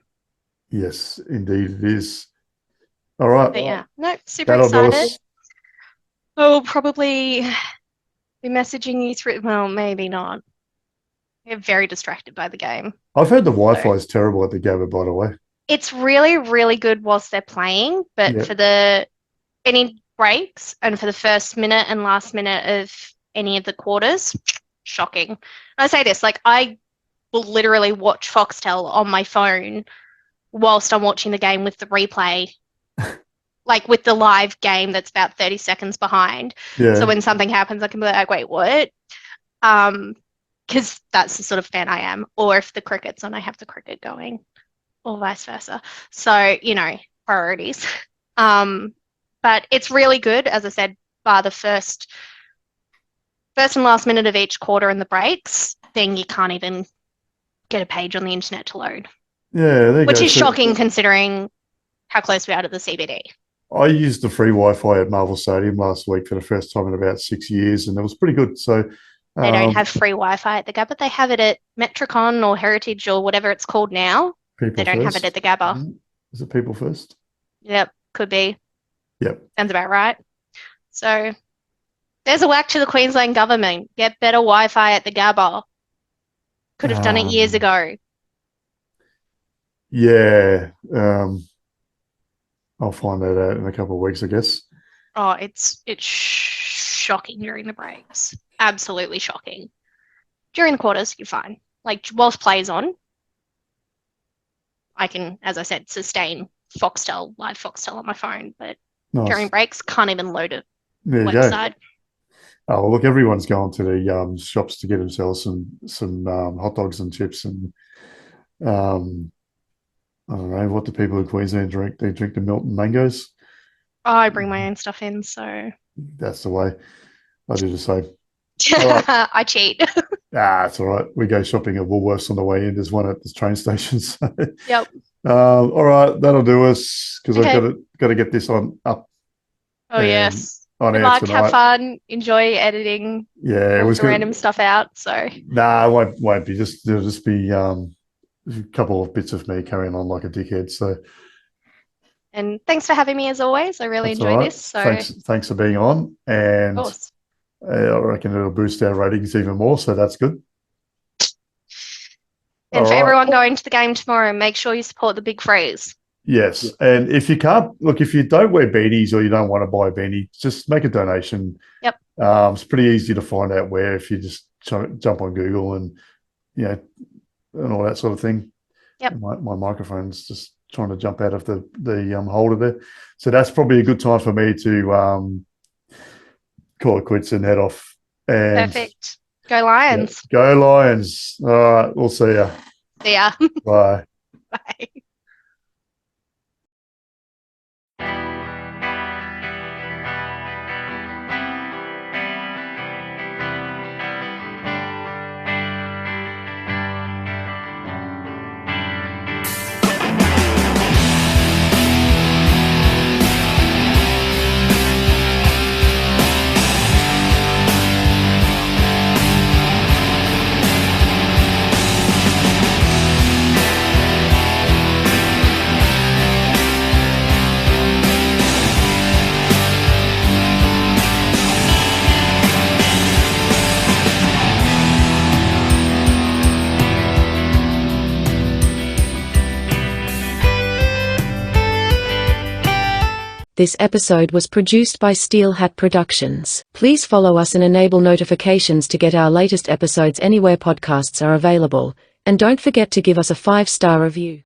Yes, indeed it is. All right. But yeah, no, super excited. I'll probably be messaging you through. Well, maybe not. We're very distracted by the game. I've heard the Wi-Fi is terrible at the Gabba, by the way. It's really, really good whilst they're playing, but for any breaks and for the first minute and last minute of any of the quarters, shocking. And I say this, like I will literally watch Foxtel on my phone whilst I'm watching the game with the replay, like with the live game that's about 30 seconds behind. Yeah. So when something happens, I can be like, wait, what? Because that's the sort of fan I am. Or if the cricket's on, I have the cricket going, or vice versa. So, priorities. But it's really good, as I said, by the first and last minute of each quarter in the breaks, then you can't even get a page on the internet to load. Yeah, which is shocking considering how close we are to the CBD. I used the free Wi-Fi at Marvel Stadium last week for the first time in about 6 years, and it was pretty good. So they don't have free Wi-Fi at the Gabba. They have it at Metricon or Heritage or whatever it's called now. They don't have it at the Gabba. Is it People First? Yep, could be. Yep. Sounds about right. So there's a whack to the Queensland government. Get better Wi-Fi at the Gabba. Could have done it years ago. Yeah. I'll find that out in a couple of weeks, I guess. Oh, it's shocking during the breaks. Absolutely shocking. During the quarters, you're fine. Like, whilst play's on, I can, as I said, sustain live Foxtel on my phone, but during breaks, can't even load a website. Oh, well, look, everyone's going to the shops to get themselves some hot dogs and chips and I don't know, what do people in Queensland drink? They drink the Milton mangoes. Oh, I bring my own stuff in, so. That's the way. I do the same. Right. I cheat. It's all right. We go shopping at Woolworths on the way in. There's one at the train station. So. Yep. All right, that'll do us because I've got to get this up. Oh, yes. On Good luck, have fun, enjoy editing. Yeah, it was good. Random stuff out. So. Nah, it won't be. There'll just be a couple of bits of me carrying on like a dickhead. So. And thanks for having me as always. I really enjoy this. So thanks for being on, and of course. I reckon it'll boost our ratings even more. So that's good. And for everyone going to the game tomorrow, make sure you support the Big Freeze. Yes, and if you can't if you don't wear beanies or you don't want to buy a beanie, just make a donation. Yep. It's pretty easy to find out where if you just jump on Google and and all that sort of thing. Yep. My microphone's just trying to jump out of the holder there, so that's probably a good time for me to call it quits and head off. And perfect. Go Lions. Go Lions. All right, we'll see ya. See ya. Bye. Bye. This episode was produced by Steel Hat Productions. Please follow us and enable notifications to get our latest episodes anywhere podcasts are available. And don't forget to give us a 5-star review.